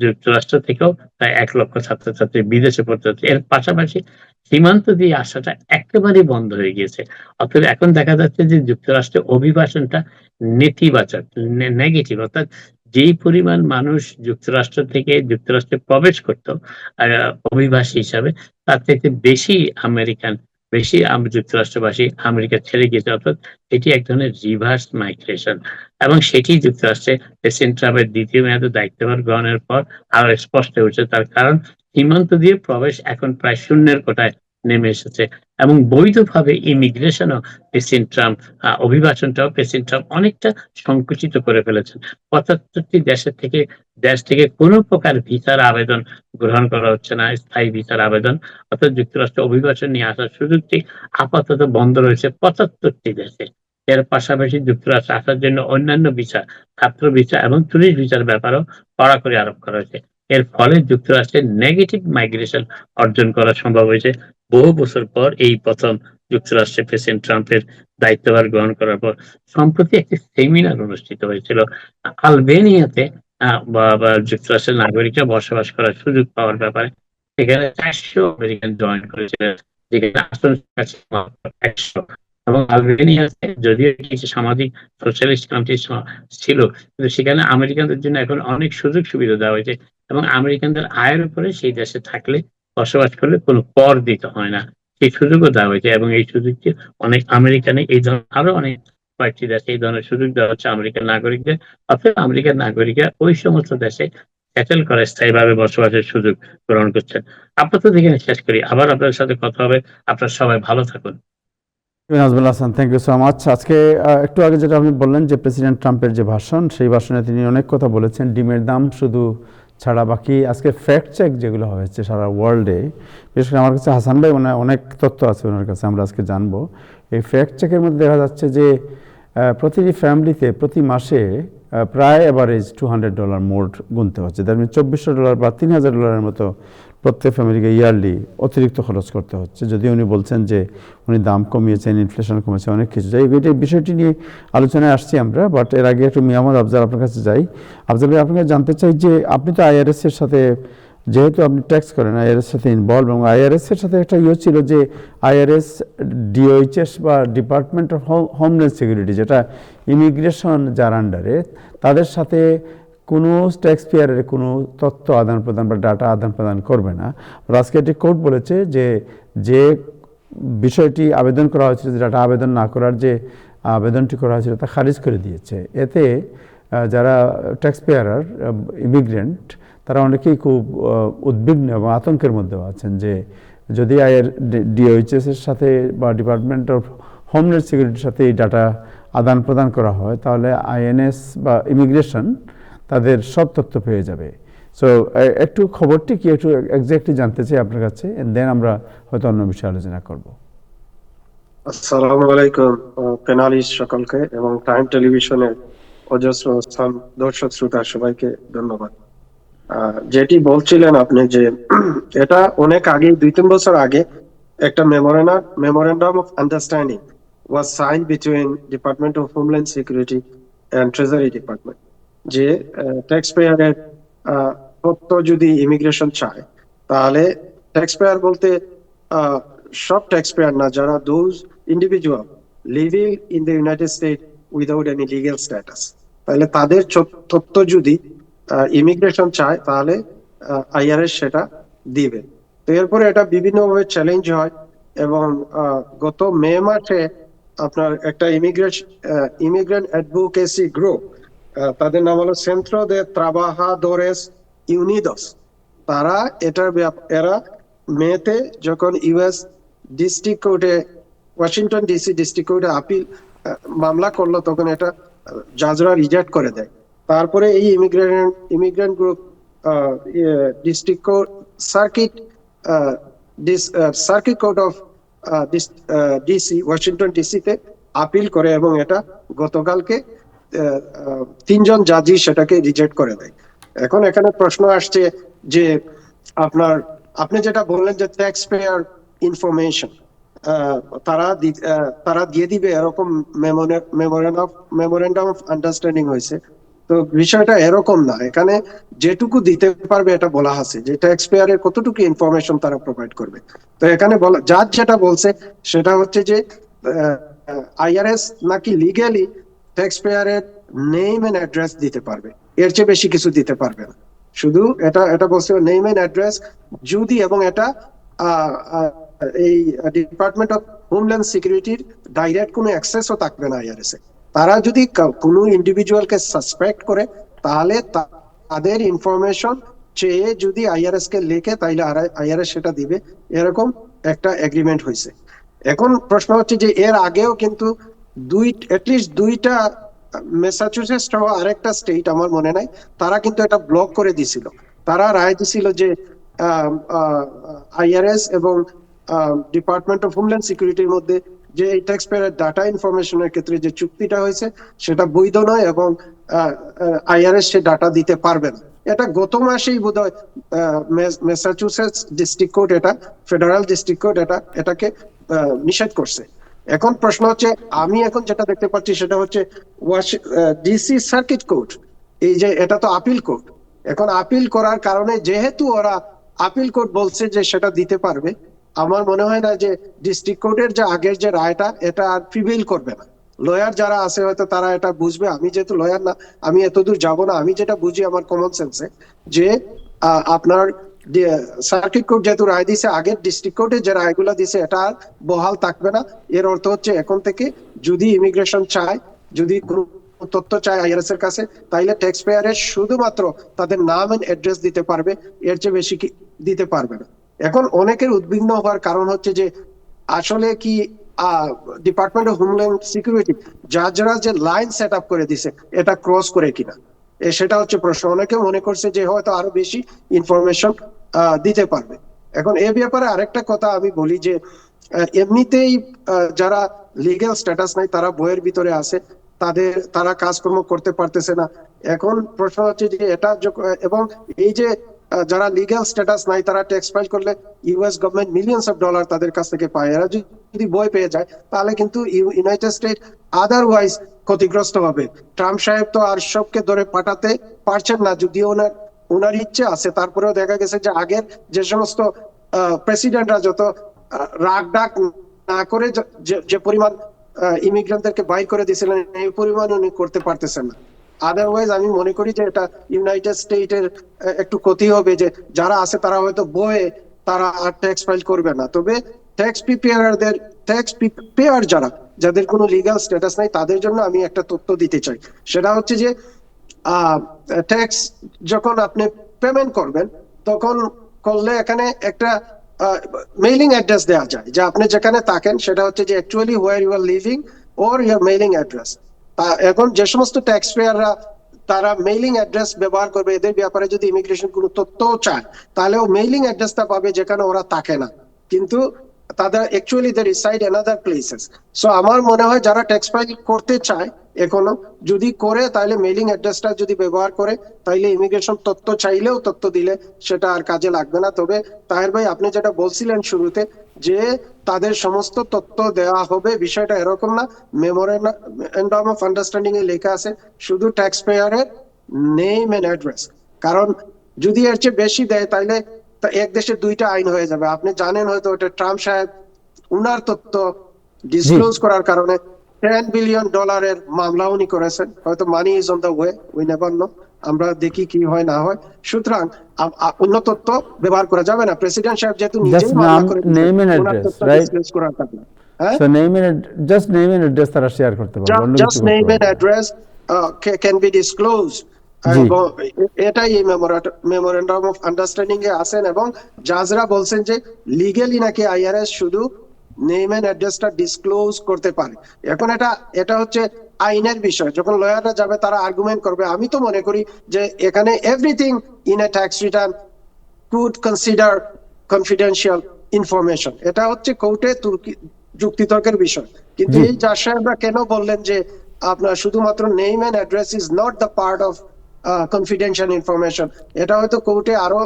B: যুক্তরাষ্ট্র থেকেও প্রায় ১ লক্ষ ছাত্রছাত্রী বিদেশে পড়তে হচ্ছে। এর পাশাপাশি সীমান্ত দিয়ে আসাটা একেবারেই বন্ধ হয়ে গিয়েছে। অতএব এখন দেখা যাচ্ছে যে যুক্তরাষ্ট্রের অভিবাসনটা নেতিবাচক, নেগেটিভ, অর্থাৎ যেই পরিমাণ মানুষ যুক্তরাষ্ট্র থেকে যুক্তরাষ্ট্রে প্রবেশ করত অভিবাসী হিসাবে, তার থেকে বেশি বেশি যুক্তরাষ্ট্রবাসী আমেরিকা ছেড়ে গিয়েছে। অর্থাৎ এটি এক ধরনের রিভার্স মাইগ্রেশন এবং সেটি যুক্তরাষ্ট্রে প্রেসিডেন্ট ট্রাম্পের ২য় মেয়াদে দায়িত্বভার গ্রহণের পর আরো স্পষ্ট হয়েছে। তার কারণ সীমান্ত দিয়ে প্রবেশ এখন প্রায় শূন্যের কোঠায় নেমে এসেছে এবং বৈধভাবে ইমিগ্রেশনও প্রেসিডেন্ট ট্রাম্প অভিবাসনটাও প্রেসিডেন্ট ট্রাম্প অনেকটা সংকুচিত করে ফেলেছেন। ৭৫টি দেশ থেকে কোনো প্রকার ভিসার আবেদন গ্রহণ করা হচ্ছে না, স্থায়ী ভিসার আবেদন। অর্থাৎ যুক্তরাষ্ট্রে অভিবাসন নিয়ে আসার সুযোগটি আপাতত বন্ধ রয়েছে ৭৫টি দেশে। এর পাশাপাশি যুক্তরাষ্ট্রে আসার জন্য অন্যান্য ভিসা, ছাত্র ভিসা এবং টুরিস্ট ভিসার ব্যাপারেও কড়াকড়ি আরোপ করা হয়েছে। এর ফলে যুক্তরাষ্ট্রের নেগেটিভ মাইগ্রেশন অর্জন করা সম্ভব হয়েছে। বহু বছর পর এই প্রথম যুক্তরাষ্ট্রে প্রেসিডেন্ট ট্রাম্পের দায়িত্বভার গ্রহণ করার পর সম্প্রতি একটি সেমিনার অনুষ্ঠিত হয়েছিল আলবেনিয়াতে, যুক্তরাষ্ট্রের নাগরিকরা বসবাস করার সুযোগ পাওয়ার ব্যাপারে। সেখানে ৪০০ আমেরিকান জয়েন করেছিলেন, যেখানে আসন সংখ্যা ছিল মাত্র ১০০ এবং আলবেনিয়াতে যদিও কিছু সামাজিক সোশ্যালিস্ট কান্ট্রি ছিল, কিন্তু সেখানে আমেরিকানদের জন্য এখন অনেক সুযোগ সুবিধা দেওয়া হয়েছে এবং আমেরিকানদের আয়ের উপরে সেই দেশে থাকলে, বসবাস করলে কোনো কর দিতে হয় না। সেই সুযোগও দেওয়া হয়েছে এবং এই সুযোগটি অনেক আমেরিকানে এই ধরনের আরো অনেক কয়েকটি দেশে এই ধরনের সুযোগ দেওয়া হচ্ছে আমেরিকান নাগরিকদের। অর্থাৎ আমেরিকান নাগরিকরা ওই সমস্ত দেশে সেটেল করে স্থায়ীভাবে বসবাসের সুযোগ গ্রহণ করছেন। আপাতত এখানে শেষ করি। আবার আপনাদের সাথে কথা হবে। আপনারা সবাই ভালো থাকুন।
A: Nazmul Hasan, thank you so much. আজকে একটু আগে যেটা আপনি বললেন যে প্রেসিডেন্ট ট্রাম্পের যে ভাষণ, সেই ভাষণে তিনি অনেক কথা বলেছেন। ডিমের দাম শুধু ছাড়া বাকি আজকে ফ্যাক্ট চেক যেগুলো হয়েছে সারা ওয়ার্ল্ডে, বিশেষ করে আমার কাছে হাসান ভাই অনেক তথ্য আছে ওনার কাছে, আমরা আজকে জানবো। এই ফ্যাক্ট চেকের মধ্যে দেখা যাচ্ছে যে প্রতিটি ফ্যামিলিতে প্রতি মাসে প্রায় অ্যাভারেজ $200 মোট গুনতে হচ্ছে। তার মানে $2,400 বা $3,000 মতো প্রত্যেক ফ্যামিলিকে ইয়ারলি অতিরিক্ত খরচ করতে হচ্ছে। যদিও উনি বলছেন যে উনি দাম কমিয়েছেন, ইনফ্লেশন কমেছে, অনেক কিছু। যাই এই বিষয়টি নিয়ে আলোচনায় আসছি আমরা, বাট এর আগে একটু মিয়ামদ আফজাল আপনার কাছে যাই। আফজাল ভাই, আপনাকে জানতে চাই যে আপনি তো IRS এর সাথে, যেহেতু আপনি ট্যাক্স করেন, IRS সাথে ইনভলভ, এবং IRS এর সাথে একটা ছিল যে IRS DOHS বা ডিপার্টমেন্ট অফ হোমল্যান্ড সিকিউরিটি, যেটা ইমিগ্রেশন যার আন্ডারে, তাদের সাথে কোনো ট্যাক্স পেয়ারের কোনো তথ্য আদান প্রদান বা ডাটা আদান প্রদান করবে না। আজকে একটি কোর্ট বলেছে যে বিষয়টি আবেদন করা হয়েছিল, যে ডাটা আবেদন না করার যে আবেদনটি করা হয়েছিল তা খারিজ করে দিয়েছে। এতে যারা ট্যাক্স পেয়ারার ইমিগ্রেন্ট, তারা অনেকেই খুব উদ্বিগ্ন এবং আতঙ্কের মধ্যেও আছেন যে যদি DOHS এর সাথে বা ডিপার্টমেন্ট অফ হোমল্যান্ড সিকিউরিটির সাথে এই ডাটা আদান প্রদান করা হয়, তাহলে INS বা ইমিগ্রেশন তাদের সব তথ্য পেয়ে যাবে। সো একটু খবরটি কি একটু এক্স্যাক্টলি জানতে চাই আপনার কাছে, এন্ড দেন আমরা হয়তো অন্য বিষয়ে আলোচনা করব।
C: আসসালামু আলাইকুম প্যানেলিস্ট সকলকে এবং টাইম টেলিভিশনের অজস্র দর্শক শ্রোতা সবাইকে ধন্যবাদ। যেটি বলছিলেন আপনি যে এটা অনেক আগে, 2-3 বছর আগে একটা memorandum of understanding was sign between department of homeland security and treasury department, যে ট্যাক্স পেয়ারের তথ্য যদি ইমিগ্রেশন চায়, তাহলে ট্যাক্স পেয়ার বলতে সব ট্যাক্স পেয়ার না, যারা those individual living in the United state without any legal status, তাহলে তাদের তথ্য যদি ইমিগ্রেশন চায় তাহলে আইআরএস সেটা দিবে। তো এরপরে এটা বিভিন্নভাবে চ্যালেঞ্জ হয় এবং গত মে মাসে আপনার একটা ইমিগ্রেন্ট অ্যাডভোকেসি গ্রুপ, তাদের নাম হলো সেন্ট্রো de Trabajadores Unidos, তারা এরা মেতে যখন ইউএস ডিস্ট্রিক্ট কোর্টে, ওয়াশিংটন ডিসি ডিস্ট্রিক্ট কোর্টে আপিল মামলা করলো, তখন এটা জাজরা রিজেক্ট করে দেয়। তারপরে এই immigrant group district court circuit court of DC, Washington ডিসিতে আপিল করে এবং এটা গতকালকে 3জন জাজি সেটাকে রিজেক্ট করে দেয়। এখন এখানে প্রশ্ন আসছে যে আপনি যেটা বললেন যে ট্যাক্স পেয়ার ইনফরমেশন তারা দিয়ে দিবে, এরকম মেমোরেন্ডাম অফ আন্ডারস্ট্যান্ডিং হয়েছে। তো বিষয়টা এরকম না, এখানে যেটুকু দিতে পারবে এটা বলা আছে যে ট্যাক্স পেয়ারের কতটুকু ইনফরমেশন তারা প্রোভাইড করবে। তো এখানে জাজ যেটা বলছে সেটা হচ্ছে যে আইআরএস নাকি লিগ্যালি ট্যাক্স পেয়ারের নেম এন্ড অ্যাড্রেস দিতে পারবে, এর চেয়ে বেশি কিছু দিতে পারবে না। শুধু এটা বলছে নেম এন্ড অ্যাড্রেস যদি, এবং এটা এই ডিপার্টমেন্ট অফ হোমল্যান্ড সিকিউরিটির ডাইরেক্ট কোনো অ্যাক্সেসও থাকবে না আইআরএস এ। তারা যদি কোনো ইন্ডিভিজুয়ালকে সাসপেক্ট করে তাহলে তাদের ইনফরমেশন চেয়ে যদি আইআরএস কে লেখে তাইলে আইআরএস সেটা দিবে, এরকম একটা এগ্রিমেন্ট হয়েছে। এখন প্রশ্ন হচ্ছে যে এর আগেও কিন্তু এটলিস্ট দুইটা, ম্যাসাচুসেটস সহ আরেকটা স্টেট আমার মনে নাই, তারা কিন্তু এটা ব্লক করে দিছিল। তারা রায় দিছিল যে আইআরএস এবং ডিপার্টমেন্ট অফ হোমল্যান্ড সিকিউরিটির মধ্যে যে এই ট্যাক্স পেয়ারের ডাটা ইনফরমেশনের ক্ষেত্রে যে চুক্তিটা হয়েছে সেটা বৈধ নয় এবং আইআরএস সে ডাটা দিতে পারবে না। এটা গত মাসেই বোধহয় ম্যাসাচুসেটস ডিস্ট্রিক্ট কোর্ট, এটা ফেডারেল ডিস্ট্রিক্ট কোর্ট এটাকে নিষেধ করছে। এখন প্রশ্ন হচ্ছে, আমি এখন যেটা দেখতে পাচ্ছি সেটা হচ্ছে ডিসি সার্কিট কোর্ট, এই যে এটা তো আপিল কোর্ট, এখন আপিল করার কারণে যেহেতু ওরা আপিল কোর্ট বলছে যে সেটা দিতে পারবে, আমার মনে হয় না যে ডিস্ট্রিক্ট কোর্টের যে আগের যে রায়টা এটা আর প্রিভেইল করবে না। লয়ার যারা আছে হয়তো তারা এটা বুঝবে, আমি যেহেতু লয়ার না আমি এতদূর যাব না। আমি যেটা বুঝি আমার কমন সেন্সে যে আপনার সার্কিট কোর্ট যেহেতু রায় দিছে, আগের ডিস্ট্রিক্ট কোর্টে যে রায়গুলো দিছে এটা আর বহাল থাকবে না। এর অর্থ হচ্ছে এখন থেকে যদি ইমিগ্রেশন চায়, যদি কোনো তথ্য চায় আইআরএস এর কাছে, তাইলে ট্যাক্স পেয়ারের শুধুমাত্র তাদের নাম এন্ড অ্যাড্রেস দিতে পারবে, এর চেয়ে বেশি দিতে পারবে না। এখন অনেকের উদ্বিগ্ন হওয়ার কারণ হচ্ছে যে আসলে কি ডিপার্টমেন্ট অফ হোমল্যান্ড সিকিউরিটি জাজরা যে লাইন সেট আপ করে দিছে এটা ক্রস করে কিনা, সেটা হচ্ছে প্রশ্ন। অনেকে মনে করছে যে হয়তো আরো বেশি ইনফরমেশন দিতে পারবে। এখন এ ব্যাপারে আরেকটা কথা আমি বলি যে এমনিতেই যারা লিগ্যাল স্ট্যাটাস নাই তারা বইয়ের ভিতরে আছে, তারা কাজকর্ম করতে পারতেছে না। এখন প্রশ্ন হচ্ছে যে এটা এবং এই যে যারা লিগ্যাল স্ট্যাটাস নাই তারা ট্যাক্স ফাইল করলে US government millions of dollar তাদের কাছ থেকে পায়। এরা যদি বই পেয়ে যায় তাহলে কিন্তু ইউনাইটেড স্টেট আদারওয়াইজ ক্ষতিগ্রস্ত হবে। ট্রাম্প সাহেব তো আর সবকে ধরে পাঠাতে পারছেন না, যদিও ওনার ইচ্ছে আছে। তারপরেও দেখা গেছে যে আগের যে সমস্ত প্রেসিডেন্টরা যত রাগ ডাক না করে যে পরিমাণ ইমিগ্রেন্টদেরকে বাইর করে দিয়েছিলেন এই পরিমাণ উনি করতে পারতেছেন না। আদারওয়াইজ আমি মনে করি যে এটা ইউনাইটেড স্টেটের একটু ক্ষতি হবে, যে যারা আছে তারা হয়তো বয়ে তারা আর ট্যাক্স ফাইল করবে না। তবে ট্যাক্স প্রিপেয়ার যাদের কোনো লিগ্যাল স্ট্যাটাস নাই তাদের জন্য আমি একটা তথ্য দিতে চাই। সেটা হচ্ছে যে ট্যাক্স যখন আপনি পেমেন্ট করবেন তখন করলে এখানে একটা মেইলিং অ্যাড্রেস দেওয়া যায়, যে আপনি যেখানে থাকেন সেটা হচ্ছে যে actually where you are living or your mailing address. এখন যে সমস্ত ট্যাক্স পেয়াররা তারা মেইলিং অ্যাড্রেস ব্যবহার করবে, এদের ব্যাপারে যদি ইমিগ্রেশন কোনো তথ্য চায় তাহলে ও মেইলিং অ্যাড্রেসটা পাবে যেখানে ওরা থাকে না, কিন্তু তাদের actually they reside in other places. So আমার মনে হয় যারা ট্যাক্স ফাইল করতে চায় এখনো যদি করে তাহলে মেইলিং অ্যাড্রেসটা যদি ব্যবহার করে তাহলে ইমিগ্রেশন তথ্য চাইলেও তথ্য দিলে সেটা আর কাজে লাগবে না। তবে তাহের ভাই আপনি যেটা বলছিলেন শুরুতে যে তাদের সমস্ত তথ্য দেওয়া হবে, বিষয়টা এরকম না। মেমোরেন্ডাম অফ আন্ডারস্ট্যান্ডিং এ লেখা আছে শুধু ট্যাক্স পেয়ারের নেম এন্ড অ্যাড্রেস, কারণ যদি এর চেয়ে বেশি দেয় তাহলে এক দেশে দুইটা আইন হয়ে যাবে। আপনি জানেন হয়তো ওটা ট্রাম্প সাহেব উনার তথ্য ডিসক্লোজ করার কারণে $10 billion মামলা উনি করেছেন, হয়তো money is on the way, we never know, আমরা দেখি কি হয় না হয়। সুতরাং অন্য তথ্য ব্যবহার করা যাবে না। প্রেসিডেন্ট সাহেব যেহেতু নিজেই
A: জাস্ট
C: মামলা
A: নাম,
C: করে
A: নেম এন্ড
C: ওনার
A: অ্যাড্রেস,
C: তথ্য
A: রাইট?
C: ডিসক্লোজ করার থাকে না। হ্যাঁ,
A: so just name and address তারা শেয়ার করতে পারবে, অন্য কিছু
C: জাস্ট
A: করতে
C: নেম
A: পারবে
C: এন্ড
A: না।
C: Address can be disclose.
A: জি,
C: এবং এটাই এই মেমোরেন্ডাম অফ আন্ডারস্ট্যান্ডিং এ আছেন, এবং জাজরা বলছেন যে লিগ্যালি নাকি আইআরএস শুধু নেম এন্ড অ্যাড্রেসটা ডিসক্লোজ করতে পারে। এখন এটা হচ্ছে আইনের বিষয়, যখন লয়াররা যাবে তারা আর্গুমেন্ট করবে। আমি তো মনে করি যে এখানে everything in a tax return could consider confidential information. এটা হচ্ছে কোর্টে যুক্তিতর্কের বিষয়। কিন্তু
A: জি।
C: এই জাজ সাহেবরা কেন বললেন যে আপনার শুধুমাত্র name and address is not the part of confidential information? এটা হয়তো কোর্টে আরো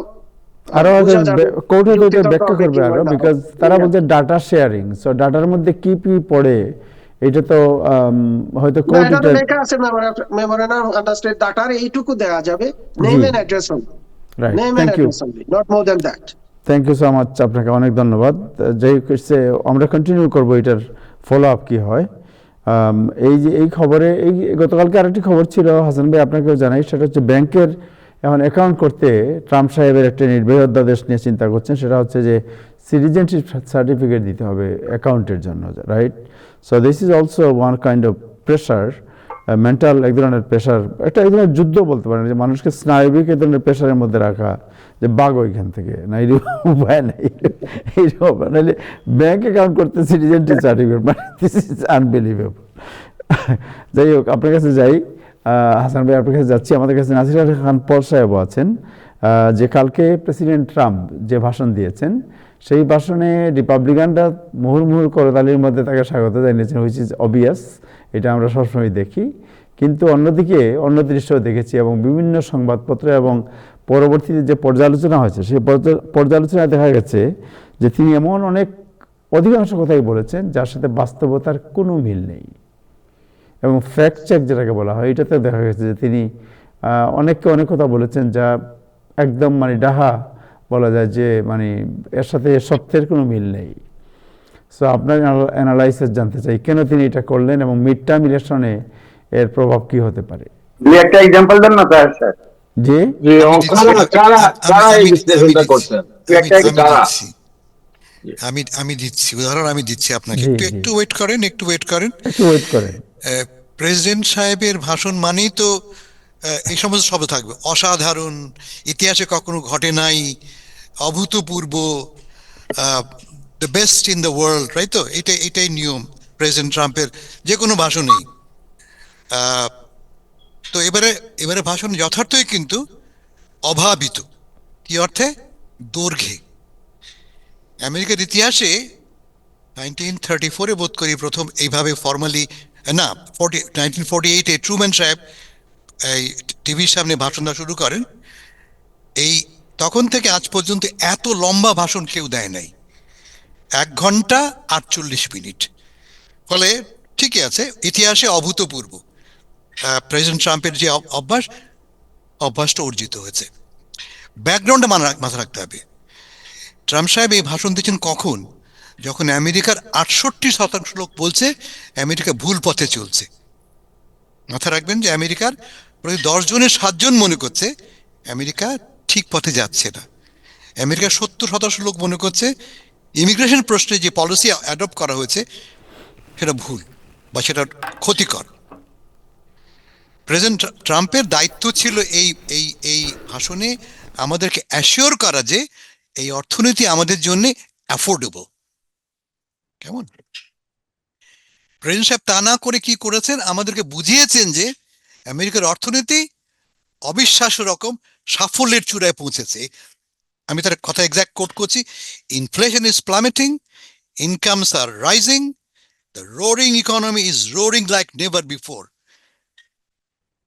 A: আরো হয়তো
C: বোঝা যাবে,
A: কোর্টে তো
C: যুক্তিতর্ক
A: ব্যাখ্যা
C: হবে
A: করবে
C: কি
A: আরো,
C: হয় না
A: বিকজ
C: হয়।
A: তারা বলছে ডাটা শেয়ারিং, সো ডাটার মধ্যে কি কি পড়ে এটা তো হয়তো
C: না,
A: কোর্ট
C: এটা তো
A: এটা,
C: লেখা আছে মেমোরেন্ডাম অফ আন্ডারস্ট্যান্ডিং, ডাটার এইটুকু দেওয়া যাবে,
A: জি,
C: name and address only,
A: right.
C: Name and
A: thank you,
C: address only, not more than that.
A: Thank you so much, আপনাকে অনেক ধন্যবাদ। যাই হোক, আমরা কন্টিনিউ করবো এটার ফলো আপ কি হয়। এই যে এই খবরে, এই গতকালকে আরেকটি খবর ছিল হাসান ভাই, আপনাকেও জানাই, সেটা হচ্ছে ব্যাংকের এখন অ্যাকাউন্ট করতে ট্রাম্প সাহেবের একটা নির্বাহী অধ্যাদেশ নিয়ে চিন্তা করছেন। সেটা হচ্ছে যে সিটিজেনশিপ সার্টিফিকেট দিতে হবে অ্যাকাউন্টের জন্য, right? So this is also one kind of pressure, mental এক ধরনের প্রেশার, একটা এক ধরনের যুদ্ধ বলতে পারেন, যে মানুষকে স্নায়বিক এক ধরনের প্রেশারের মধ্যে রাখা, যে বাগ ওইখান থেকে না, এই উপায় নাই, এইরকম নাহলে ব্যাংক অ্যাকাউন্ট করতে সিটিজেনশিপ সার্টিফিকেট, মানে দিস ইজ আনবিলিভেবল। যাই হোক, আপনার কাছে যাই, হাসান ভাই আপনার কাছে যাচ্ছি। আমাদের কাছে নাসির আলী খান পল সাহেবও আছেন, যে কালকে প্রেসিডেন্ট ট্রাম্প যে ভাষণ দিয়েছেন, সেই ভাষণে রিপাবলিকানরা মুহুর্মুহুর করতালির মধ্যে তাকে স্বাগত জানিয়েছেন, হুইচ ইজ অবভিয়াস, এটা আমরা সবসময় দেখি। কিন্তু অন্যদিকে অন্য দৃশ্যও দেখেছি, এবং বিভিন্ন সংবাদপত্র এবং পরবর্তীতে যে পর্যালোচনা হয়েছে, সেই পর্যালোচনায় দেখা গেছে যে তিনি এমন অধিকাংশ কথাই বলেছেন যার সাথে বাস্তবতার কোনো মিল নেই, এবং ফ্যাক্ট চেক যেটাকে বলা হয়, এটাতে দেখা গেছে যে তিনি অনেককে অনেক কথা বলেছেন যা একদম মানে ডাহা বলা যায়, যে মানে এর সাথে সত্যের কোনো মিল নেই। সো আপনার অ্যানালাইসিস জানতে চাই, কেন তিনি এটা করলেন, এবং মিড টার্ম ইলেকশনে এর প্রভাব কি হতে পারে?
D: দুই একটা এক্সাম্পল দেন না তার স্যার।
A: যে
D: যে কারা এই বিশ্লেষণটা করছেন, দুই একটা কারা?
E: আমি দিচ্ছি উদাহরণ, আমি দিচ্ছি আপনাকে,
A: জি,
E: একটু
A: জি,
E: একটু ওয়েট করেন, একটু ওয়েট করেন।
A: একটু ওয়েট করেন।
E: প্রেসিডেন্ট সাহেবের ভাষণ মানেই তো এই সমস্ত শব্দ থাকবে, অসাধারণ, ইতিহাসে কখনো ঘটে নাই, অভূতপূর্ব, the best in the world, right? তো এটাই নিয়ম প্রেসিডেন্ট ট্রাম্পের যে কোনো ভাষণেই। তো এবারে ভাষণ যথার্থই কিন্তু অভাবিত। কি অর্থে? দৈর্ঘ্যে। আমেরিকার ইতিহাসে 1934-এ বোধ করি প্রথম এইভাবে ফর্মালি, না 1948-এ ট্রুম্যান সাহেব এই টিভির সামনে ভাষণ দেওয়া শুরু করেন। এই তখন থেকে আজ পর্যন্ত এত লম্বা ভাষণ কেউ দেয় নাই, 1 ঘন্টা 48 মিনিট। ফলে ঠিকই আছে, ইতিহাসে অভূতপূর্ব। প্রেসিডেন্ট ট্রাম্পের যে অভ্যাসটা অর্জিত হয়েছে। ব্যাকগ্রাউন্ডে মাথা রাখতে হবে, ট্রাম্প সাহেব এই ভাষণ দিচ্ছেন কখন? যখন আমেরিকার 68% লোক বলছে আমেরিকা ভুল পথে চলছে। মাথা রাখবেন যে আমেরিকার প্রতি 10 জনের 7 জন মনে করছে আমেরিকা ঠিক পথে যাচ্ছে না। আমেরিকার 70% লোক মনে করছে ইমিগ্রেশন প্রশ্নে যে পলিসি অ্যাডপ্ট করা হয়েছে সেটা ভুল বা সেটা ক্ষতিকর। প্রেসিডেন্ট ট্রাম্পের দায়িত্ব ছিল এই ভাষণে আমাদেরকে অ্যাসিওর করা যে এই অর্থনীতি আমাদের জন্য অ্যাফোর্ডেবল। কেমন? প্রেসিডেন্ট সাহেব তা না করে কি করেছেন? আমাদেরকে বুঝিয়েছেন যে আমেরিকার অর্থনীতি অবিশ্বাস্য রকম সাফল্যের চূড়ায় পৌঁছেছে। আমি তার কথা এক্সাক্ট কোট করছি, inflation is plummeting, incomes are rising, the roaring economy is roaring like never before.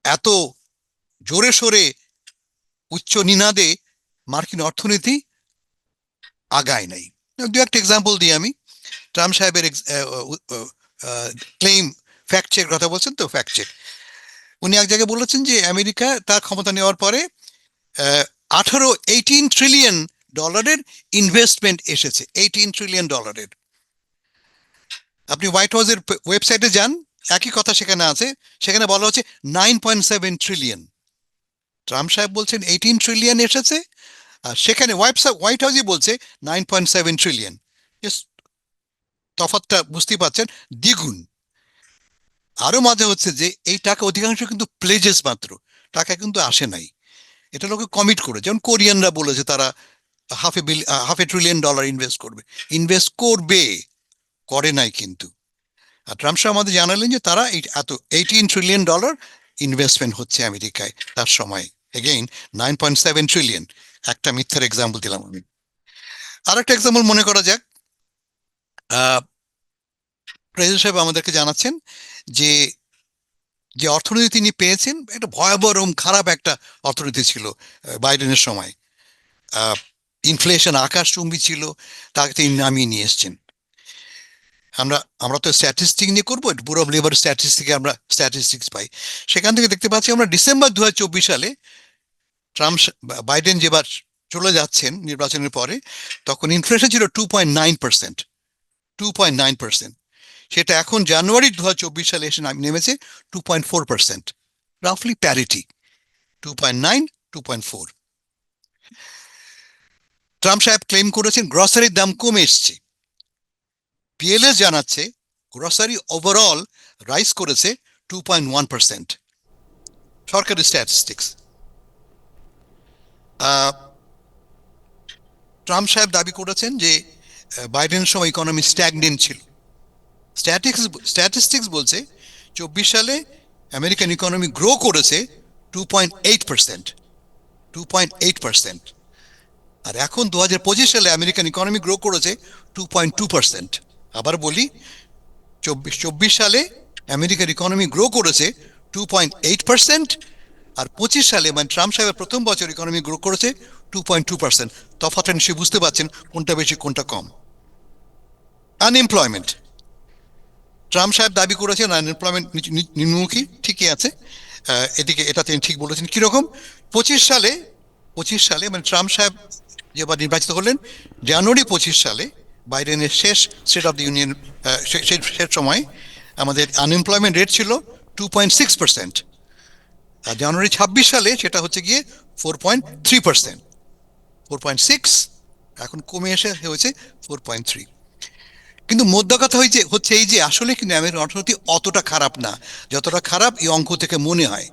E: এত জোরে সোরে উচ্চ নিনাদে মার্কিন অর্থনীতি আগায় নাই। দু একটা এক্সাম্পল দিই আমি। ট্রাম্প সাহেবের ক্লেম, ফ্যাক্ট চেক কথা বলছেন তো, ফ্যাক্ট চেক। উনি এক জায়গায় বলেছেন যে আমেরিকা তার ক্ষমতা নেওয়ার পরে 18 ট্রিলিয়ন ডলারের ইনভেস্টমেন্ট এসেছে, $18 ট্রিলিয়ন। আপনি হোয়াইট হাউসের ওয়েবসাইটে যান, একই কথা সেখানে আছে, সেখানে বলা হচ্ছে 9.7 ট্রিলিয়ন। ট্রাম্প সাহেব বলছেন 18 ট্রিলিয়ন এসেছে, আর সেখানে হোয়াইট হাউসই বলছে 9.7 ট্রিলিয়ন। তফাৎটা বুঝতেই পারছেন, দ্বিগুণ। আরো মজা হচ্ছে যে এই টাকা অধিকাংশ কিন্তু প্লেজেস মাত্র, টাকা কিন্তু আসে নাই। এটা লোকে কমিট করে, যেমন কোরিয়ানরা বলেছে তারা হাফ এ ট্রিলিয়ন ডলার ইনভেস্ট করবে, করে নাই কিন্তু। আর ট্রাম্প সাহেব আমাদের জানালেন যে তারা এত 18 ট্রিলিয়ন ডলার ইনভেস্টমেন্ট হচ্ছে আমেরিকায় তার সময়। এগেইন 9.7 ট্রিলিয়ন, একটা মিথ্যার এক্সাম্পল দিলাম আমি। আর একটা এক্সাম্পল মনে করা যাক, প্রেসিডেন্ট সাহেব আমাদেরকে জানাচ্ছেন যে যে অর্থনীতি তিনি পেয়েছেন এটা ভয়াবহ খারাপ একটা অর্থনীতি ছিল বাইডেনের সময়। ইনফ্লেশন আকাশচুম্বী ছিল, তাকে তিনি নামিয়ে নিয়ে এসছেন। আমরা তো স্ট্যাটিস্টিক নিয়ে করবো, ব্যুরো অফ লেবার স্ট্যাটিস্টিকে আমরা স্ট্যাটিস্টিক্স পাই। সেখান থেকে দেখতে পাচ্ছি আমরা ডিসেম্বর 2024 সালে বাইডেন যেবার চলে যাচ্ছেন নির্বাচনের পরে, তখন ইনফ্লেশন ছিল 2.9%। 2.9%, সেটা এখন জানুয়ারি 2024 সালে এসে নেমেছে 2.4%, রাফলি প্যারিটি, 2.9, 2.4। ট্রাম্প সাহেব ক্লেম করেছেন গ্রসারির দাম কমে এসছে। পিএলএস জানাচ্ছে গ্রসারি ওভারঅল রাইজ করেছে 2.1%, সরকারি স্ট্যাটিস্টিক্স। ট্রাম্প সাহেব দাবি করেছেন যে বাইডেনের সময় ইকোনমি স্ট্যাগনেন্ট ছিল। স্ট্যাটিস্টিক্স বলছে 24 সালে আমেরিকান ইকোনমি গ্রো করেছে 2.8%, 2.8%। আর এখন 2025 সালে আমেরিকান ইকোনমি গ্রো করেছে 2.2%। আবার বলি, 24 সালে আমেরিকার ইকোনমি গ্রো করেছে 2.8%, আর 25 সালে মানে ট্রাম্প সাহেবের প্রথম বছর ইকোনমি গ্রো করেছে 2.2%। তফাৎটা নিশ্চয়ই বুঝতে পারছেন কোনটা বেশি কোনটা কম। আনএমপ্লয়মেন্ট, ট্রাম্প সাহেব দাবি করেছেন আনএমপ্লয়মেন্ট নিম্নমুখী, ঠিকই আছে। এটা তিনি ঠিক বলেছেন। কিরকম? 25 সালে মানে ট্রাম্প সাহেব যেবার নির্বাচিত হলেন জানুয়ারি 25 সালে, বাইডেনের শেষ স্টেট অফ দ্য ইউনিয়ন শেষ সময় আমাদের আনএমপ্লয়মেন্ট রেট ছিল 2.6%, আর জানুয়ারি 26 সালে সেটা হচ্ছে গিয়ে 4.3%। 4.6 এখন কমে এসে হয়েছে 4.3। কিন্তু মোদ্দা কথা হচ্ছে এই যে আসলে কিন্তু আমেরিকার অর্থনীতি অতটা খারাপ না যতটা খারাপ এই অঙ্ক থেকে মনে হয়।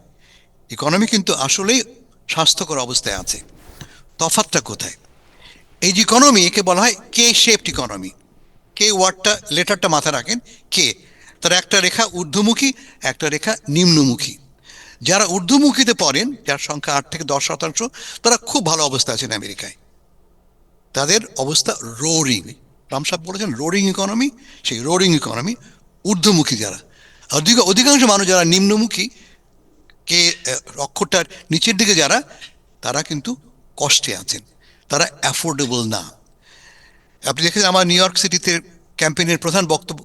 E: ইকোনমি কিন্তু আসলেই স্বাস্থ্যকর অবস্থায় আছে। তফাৎটা কোথায়? এই যে ইকোনমি, একে বলা হয় কে শেপড ইকোনমি। কে ওয়ার্ডটা, লেটারটা মাথায় রাখেন, কে, তার একটা রেখা ঊর্ধ্বমুখী, একটা রেখা নিম্নমুখী। যারা ঊর্ধ্বমুখীতে পড়েন, যার সংখ্যা 8 থেকে 10%, তারা খুব ভালো অবস্থা আছেন আমেরিকায়। তাদের অবস্থা রোরিং। রাম সাহেব বলেছেন রোরিং ইকোনমি, সেই রোরিং ইকোনমি ঊর্ধ্বমুখী যারা। অধিকাংশ মানুষ যারা নিম্নমুখী, কে অক্ষরটার নিচের দিকে যারা, তারা কিন্তু কষ্টে আছেন, তারা অ্যাফোর্ডেবল না। আপনি দেখেছেন আমার নিউ ইয়র্ক সিটিতে ক্যাম্পেইনের প্রধান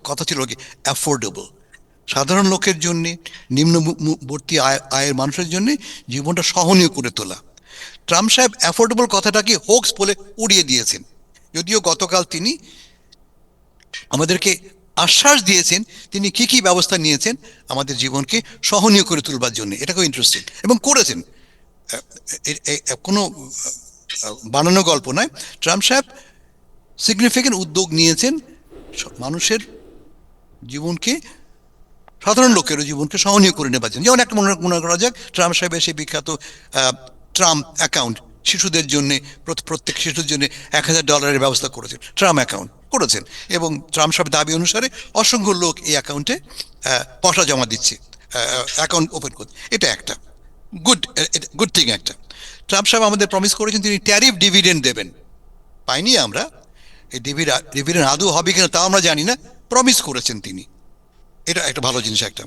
E: কথা ছিল কি অ্যাফোর্ডেবল। সাধারণ লোকের জন্যে, নিম্নবর্তী আয়ের মানুষের জন্য জীবনটা সহনীয় করে তোলা। ট্রাম্প সাহেব অ্যাফোর্ডেবল কথাটাকে হোক্স বলে উড়িয়ে দিয়েছেন, যদিও গতকাল তিনি আমাদেরকে আশ্বাস দিয়েছেন তিনি কি কি ব্যবস্থা নিয়েছেন আমাদের জীবনকে সহনীয় করে তুলবার জন্য। এটা খুব ইন্টারেস্টিং এবং করেছেন, কোনো বানানো গল্প নয়। ট্রাম্প সাহেব সিগনিফিকেন্ট উদ্যোগ নিয়েছেন মানুষের জীবনকে, সাধারণ লোকেরও জীবনকে সহনীয় করে নেবার জন্য। যেমন একটা মনে করা যাক, ট্রাম্প সাহেবের সেই বিখ্যাত ট্রাম্প অ্যাকাউন্ট, শিশুদের জন্য প্রত্যেক শিশুর জন্য $1000 ব্যবস্থা করেছেন, ট্রাম্প অ্যাকাউন্ট করেছেন। এবং ট্রাম্প সাহেব দাবি অনুসারে অসংখ্য লোক এই অ্যাকাউন্টে পয়সা জমা দিচ্ছে, অ্যাকাউন্ট ওপেন করছে। এটা একটা গুড থিং। একটা ট্রাম্প সাহেব আমাদের প্রমিস করেছেন তিনি ট্যারিফ ডিভিডেন্ড দেবেন। পাইনি আমরা, এই ডিভিডেন্ড আদৌ হবে কিনা তাও আমরা জানি না, প্রমিস করেছেন তিনি। এটা একটা ভালো জিনিস। একটা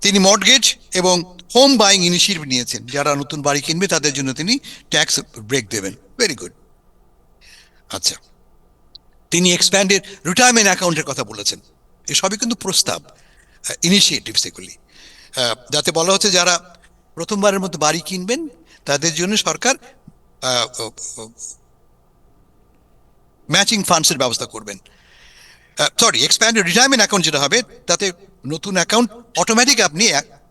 E: তিনি মর্টগেজ এবং হোম বাইং ইনিশিয়েটিভ নিয়েছেন, যারা নতুন বাড়ি কিনবে তাদের জন্য তিনি ট্যাক্স ব্রেক দেবেন। Very good. আচ্ছা, তিনি এক্সপ্যান্ডেড রিটায়ারমেন্ট অ্যাকাউন্টের কথা বলেছেন। এসবই কিন্তু প্রস্তাব, ইনিশিয়েটিভস এগুলি, যাতে বলা হচ্ছে যারা প্রথমবারের মতো বাড়ি কিনবেন তাদের জন্য সরকার ম্যাচিং ফান্ডসের ব্যবস্থা করবেন। এক্সপ্যান্ডেড রিটায়ারমেন্ট অ্যাকাউন্ট যেটা হবে তাতে নতুন অ্যাকাউন্ট অটোমেটিক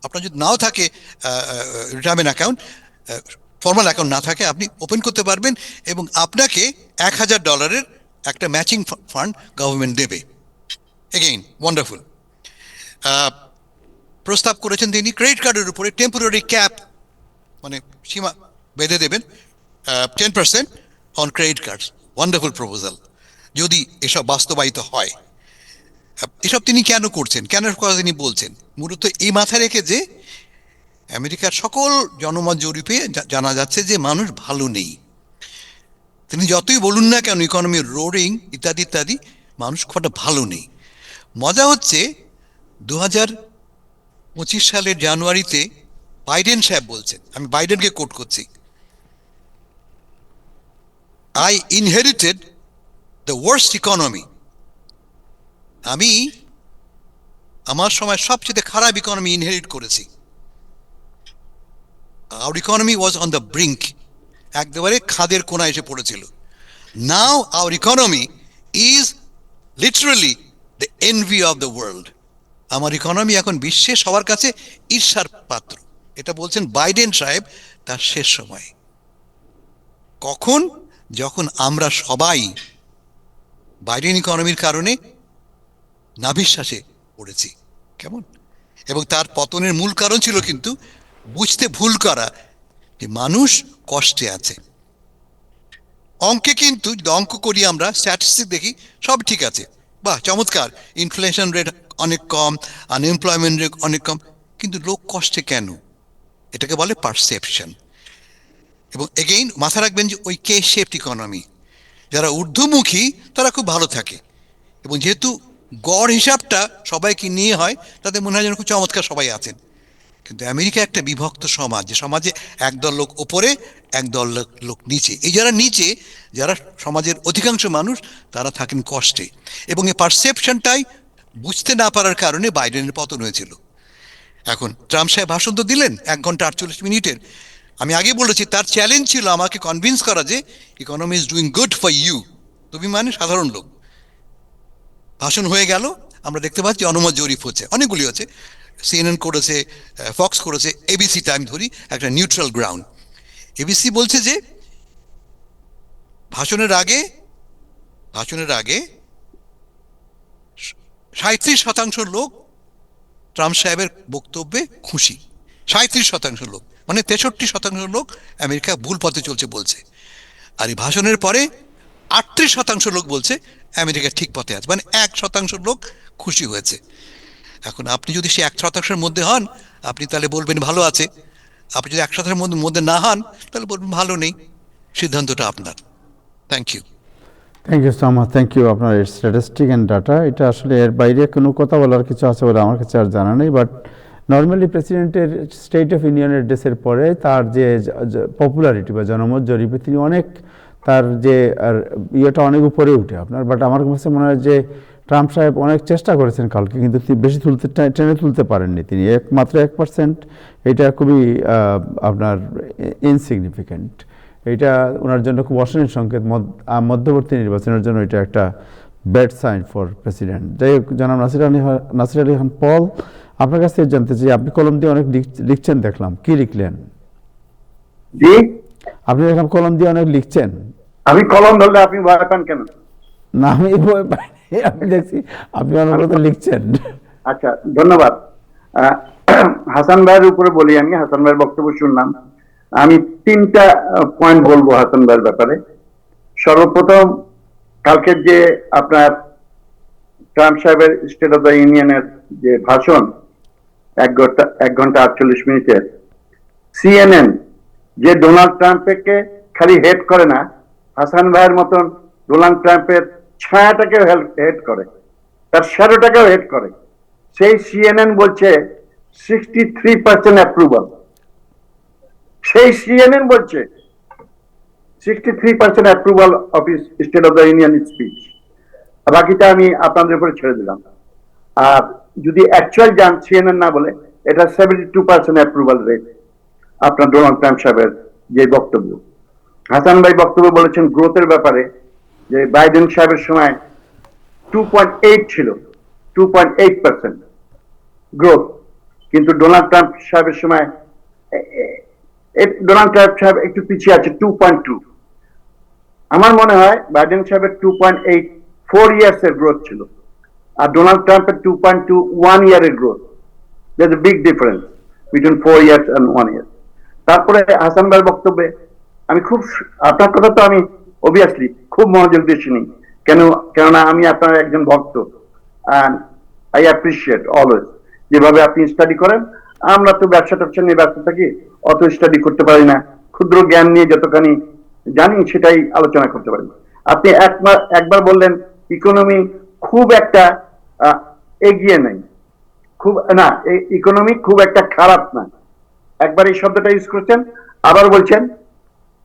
E: আপনার যদি নাও থাকে রিটায়ারমেন্ট অ্যাকাউন্ট, ফর্মাল অ্যাকাউন্ট না থাকে, আপনি ওপেন করতে পারবেন এবং আপনাকে $1,000 একটা ম্যাচিং ফান্ড গভর্নমেন্ট দেবে। Again wonderful. প্রস্তাব করেছেন তিনি ক্রেডিট কার্ডের উপরে টেম্পোরারি ক্যাপ, মানে সীমা বেঁধে দেবেন 10% on credit cards. Wonderful proposal, যদি এসব বাস্তবায়িত হয়। এসব তিনি কেন করছেন, কেন কথা তিনি বলছেন, মূলত এই মাথায় রেখে যে আমেরিকার সকল জনমত জরিপে জানা যাচ্ছে যে মানুষ ভালো নেই। তিনি যতই বলুন না কেন ইকোনমি রোরিং ইত্যাদি ইত্যাদি, মানুষ খুব একটা ভালো নেই। মজা হচ্ছে 2025 সালের জানুয়ারিতে বাইডেন সাহেব বলছেন, আমি বাইডেনকে কোট করছি, I inherited the worst economy. আমি আমার সময় সবচেয়ে খারাপ ইকোনমি ইনহেরিট করেছি। Our economy was on the brink, একেবারে খাদের কোণায় এসে পড়েছিল। Now our economy is literally the envy of the world. আমার ইকোনমি এখন বিশ্বে সবার কাছে ঈর্ষার পাত্র। এটা বলছেন বাইডেন সাহেব তার শেষ সময়। কখন? যখন আমরা সবাই বাইডেন ইকোনমির কারণে নাভিশ্বাসে পড়েছি। কেমন? এবং তার পতনের মূল কারণ ছিল কিন্তু বুঝতে ভুল করা যে মানুষ কষ্টে আছে। অঙ্কে কিন্তু যদি অঙ্ক করি, আমরা স্ট্যাটিস্টিক দেখি, সব ঠিক আছে, বাহ চমৎকার, ইনফ্লেশন রেট অনেক কম, আনএমপ্লয়মেন্ট রেট অনেক কম, কিন্তু লোক কষ্টে কেন? এটাকে বলে পারসেপশন। এবং এগেইন মাথা রাখবেন যে ওই কে শেপড ইকোনমি, যারা ঊর্ধ্বমুখী তারা খুব ভালো থাকে, এবং যেহেতু গড় হিসাবটা সবাইকে নিয়ে হয়, তাদের মনে হয় যেন খুব চমৎকার সবাই আছেন। কিন্তু আমেরিকা একটা বিভক্ত সমাজ, যে সমাজে একদল লোক ওপরে, একদল লোক নিচে। এই যারা নিচে, যারা সমাজের অধিকাংশ মানুষ, তারা থাকেন কষ্টে। এবং এই পারসেপশনটাই বুঝতে না পারার কারণে বাইডেনের পতন হয়েছিল। এখন ট্রাম্প সাহেব ভাষণ তো দিলেন 1 ঘন্টা 48 মিনিটের। আমি আগে বলেছি তার চ্যালেঞ্জ ছিল আমাকে কনভিন্স করা যে economy is doing good for you. তুমি মানে সাধারণ লোক। ভাষণ হয়ে গেল, আমরা দেখতে পাচ্ছি জনমত জরিপ হচ্ছে, অনেকগুলি হচ্ছে, CNN করেছে, ফক্স করেছে, ABC-টা আমি ধরি একটা নিউট্রাল গ্রাউন্ড। ABC বলছে যে ভাষণের আগে 37% লোক ট্রাম্প সাহেবের বক্তব্যে খুশি। 37% লোক, মানে 63% লোক আমেরিকা ভুল পথে চলছে বলছে। আর এই ভাষণের পরে 38% লোক বলছে আমেরিকা ঠিক পথে আছে, মানে 1% লোক খুশি হয়েছে। এখন আপনি যদি সে 1%-এর মধ্যে হন, আপনি তাহলে বলবেন ভালো আছে। আপনি যদি 1%-এর মধ্যে না হন, তাহলে বলবেন ভালো নেই। সিদ্ধান্তটা আপনার। Thank you.
A: Thank you so much, thank you. আপনার স্ট্যাটিস্টিক অ্যান্ড ডাটা, এটা আসলে এর বাইরে কোনো কথা বলার কিছু আছে বলে আমার কাছে আর জানা নেই। বাট নর্মালি প্রেসিডেন্টের স্টেট অফ ইউনিয়নের এড্রেসের পরে তার যে পপুলারিটি বা জনমত জরিপে তিনি অনেক, তার যে ইয়েটা অনেক উপরে উঠে আপনার। বাট আমার কাছে মনে হয় যে ট্রাম্প সাহেব অনেক চেষ্টা করেছেন কালকে, কিন্তু বেশি টেনে তুলতে পারেননি তিনি। মাত্র 1%, এটা খুবই আপনার ইনসিগনিফিক্যান্ট। এটা ওনার জন্য খুব অশালীন সংকেত। মধ্যবর্তী নির্বাচনের জন্য এটা একটা ব্যাড সাইন ফর প্রেসিডেন্ট। যাই হোক, জনাব নাসির আলী খান পল, আপনার কাছ থেকে জানতে চাই, আপনি কলম দিয়ে অনেক লিখছেন দেখলাম, কি লিখলেন?
D: জি,
A: আপনি দেখলাম কলম দিয়ে অনেক লিখছেন।
D: আমি কলম ধরলে আপনি ভয় পান কেন?
A: না, আমি ভয় পাইনি, আমি দেখছি আপনি অনেক কথা লিখছেন।
D: আচ্ছা, ধন্যবাদ। হাসান ভাইয়ের উপরে বলি, আমি হাসান ভাইয়ের বক্তব্য শুনলাম। আমি 3টা পয়েন্ট বলবো হাসান ভাইয়ের ব্যাপারে। সর্বপ্রথম, কালকের যে আপনার ট্রাম্প সাহেবের স্টেট অফ দ্য ইউনিয়নের যে ভাষণ 1 ঘন্টা 48 মিনিটের, CNN যে ডোনাল্ড ট্রাম্পকে খালি হেড করে না, হাসান ভাইয়ের মতন ডোনাল্ড ট্রাম্পের ছায়াটাকেও হেড করে, তার শ্যাডোটাকেও হেড করে। সেই CNN বলছে 63% অ্যাপ্রুভাল। সেই CNN বলছে 63% approval of state of the union speech. বাকিটা আমি আপনাদের উপরে ছেড়ে দিলাম। আর যদি অ্যাকচুয়াল যান, CNN না বলে, এটা 72% অ্যাপ্রুভাল রেট আপনার ডোনাল্ড ট্রাম্প সাহেবের যে বক্তব্য। হাসান ভাই বক্তব্য বলেছেন গ্রোথের ব্যাপারে, যে বাইডেন সাহেবের সময় 2.8 ছিল, 2.8%। গ্রোথ, কিন্তু ডোনাল্ড ট্রাম্প সাহেবের সময় ডোনাল্ড ট্রাম্প সাহেব একটু পিছিয়ে আছে 2.2। আমার মনে হয় বাইডেন সাহেবের 2.8 4 ইয়ার্স এর গ্রোথ ছিল, আর ডোনাল্ড ট্রাম্পের 2.2 1 ইয়ারের growth. There's a big difference between 4 years and 1 year. তারপরে হাসান ভাইয়ের বক্তব্যে আমি খুব, আপনার কথা তো আমি অবভিয়াসলি খুব মনোযোগ দিয়ে শুনি, কেননা আমি আপনার একজন ভক্ত, and I appreciate always যেভাবে আপনি স্টাডি করেন। আমরা তো ব্যবসা ট্যাবসা নিয়ে ব্যস্ত থাকি, অত স্টাডি করতে পারি না, ক্ষুদ্র জ্ঞান নিয়ে যতখানি জানি সেটাই আলোচনা করতে পারি। আপনি একবার বললেন ইকোনমি খুব একটা এগিয়ে নেই, খুব না, ইকোনমি খুব একটা খারাপ না, একবার এই শব্দটা ইউজ করছেন, আবার বলছেন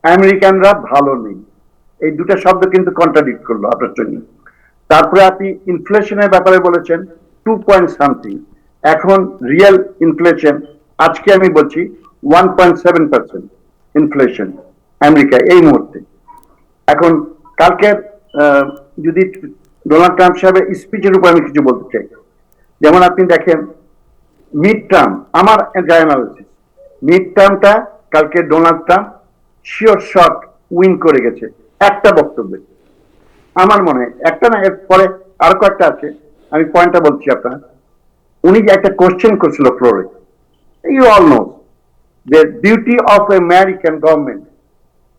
D: আমেরিকানরা ভালো নেই। এই দুটো শব্দ কিন্তু কন্ট্রাডিক্ট করলো আপনার জন্য। তারপরে আপনি ইনফ্লেশনের ব্যাপারে বলেছেন 2 পয়েন্ট সামথিং, এখন রিয়েল ইনফ্লেশন আজকে আমি বলছি 1.7% ইনফ্লেশন আমেরিকা এই মুহূর্তে। এখন কালকে যদি ডোনাল্ড ট্রাম্প সাহেবের স্পিচের উপর আমি কিছু বলতে চাই, যেমন আপনি দেখেন মিড টার্ম, আমার অ্যানালিসিস, মিড টার্মটা কালকে Donald Trump sure shot win করে গেছে একটা বক্তব্যে। আমার মনে হয় একটা না, এর পরে আরো কয়েকটা আছে, আমি পয়েন্টটা বলছি আপনার। উনি যে একটা কোশ্চেন করছিল ফ্লোরে, you all know the duty of American government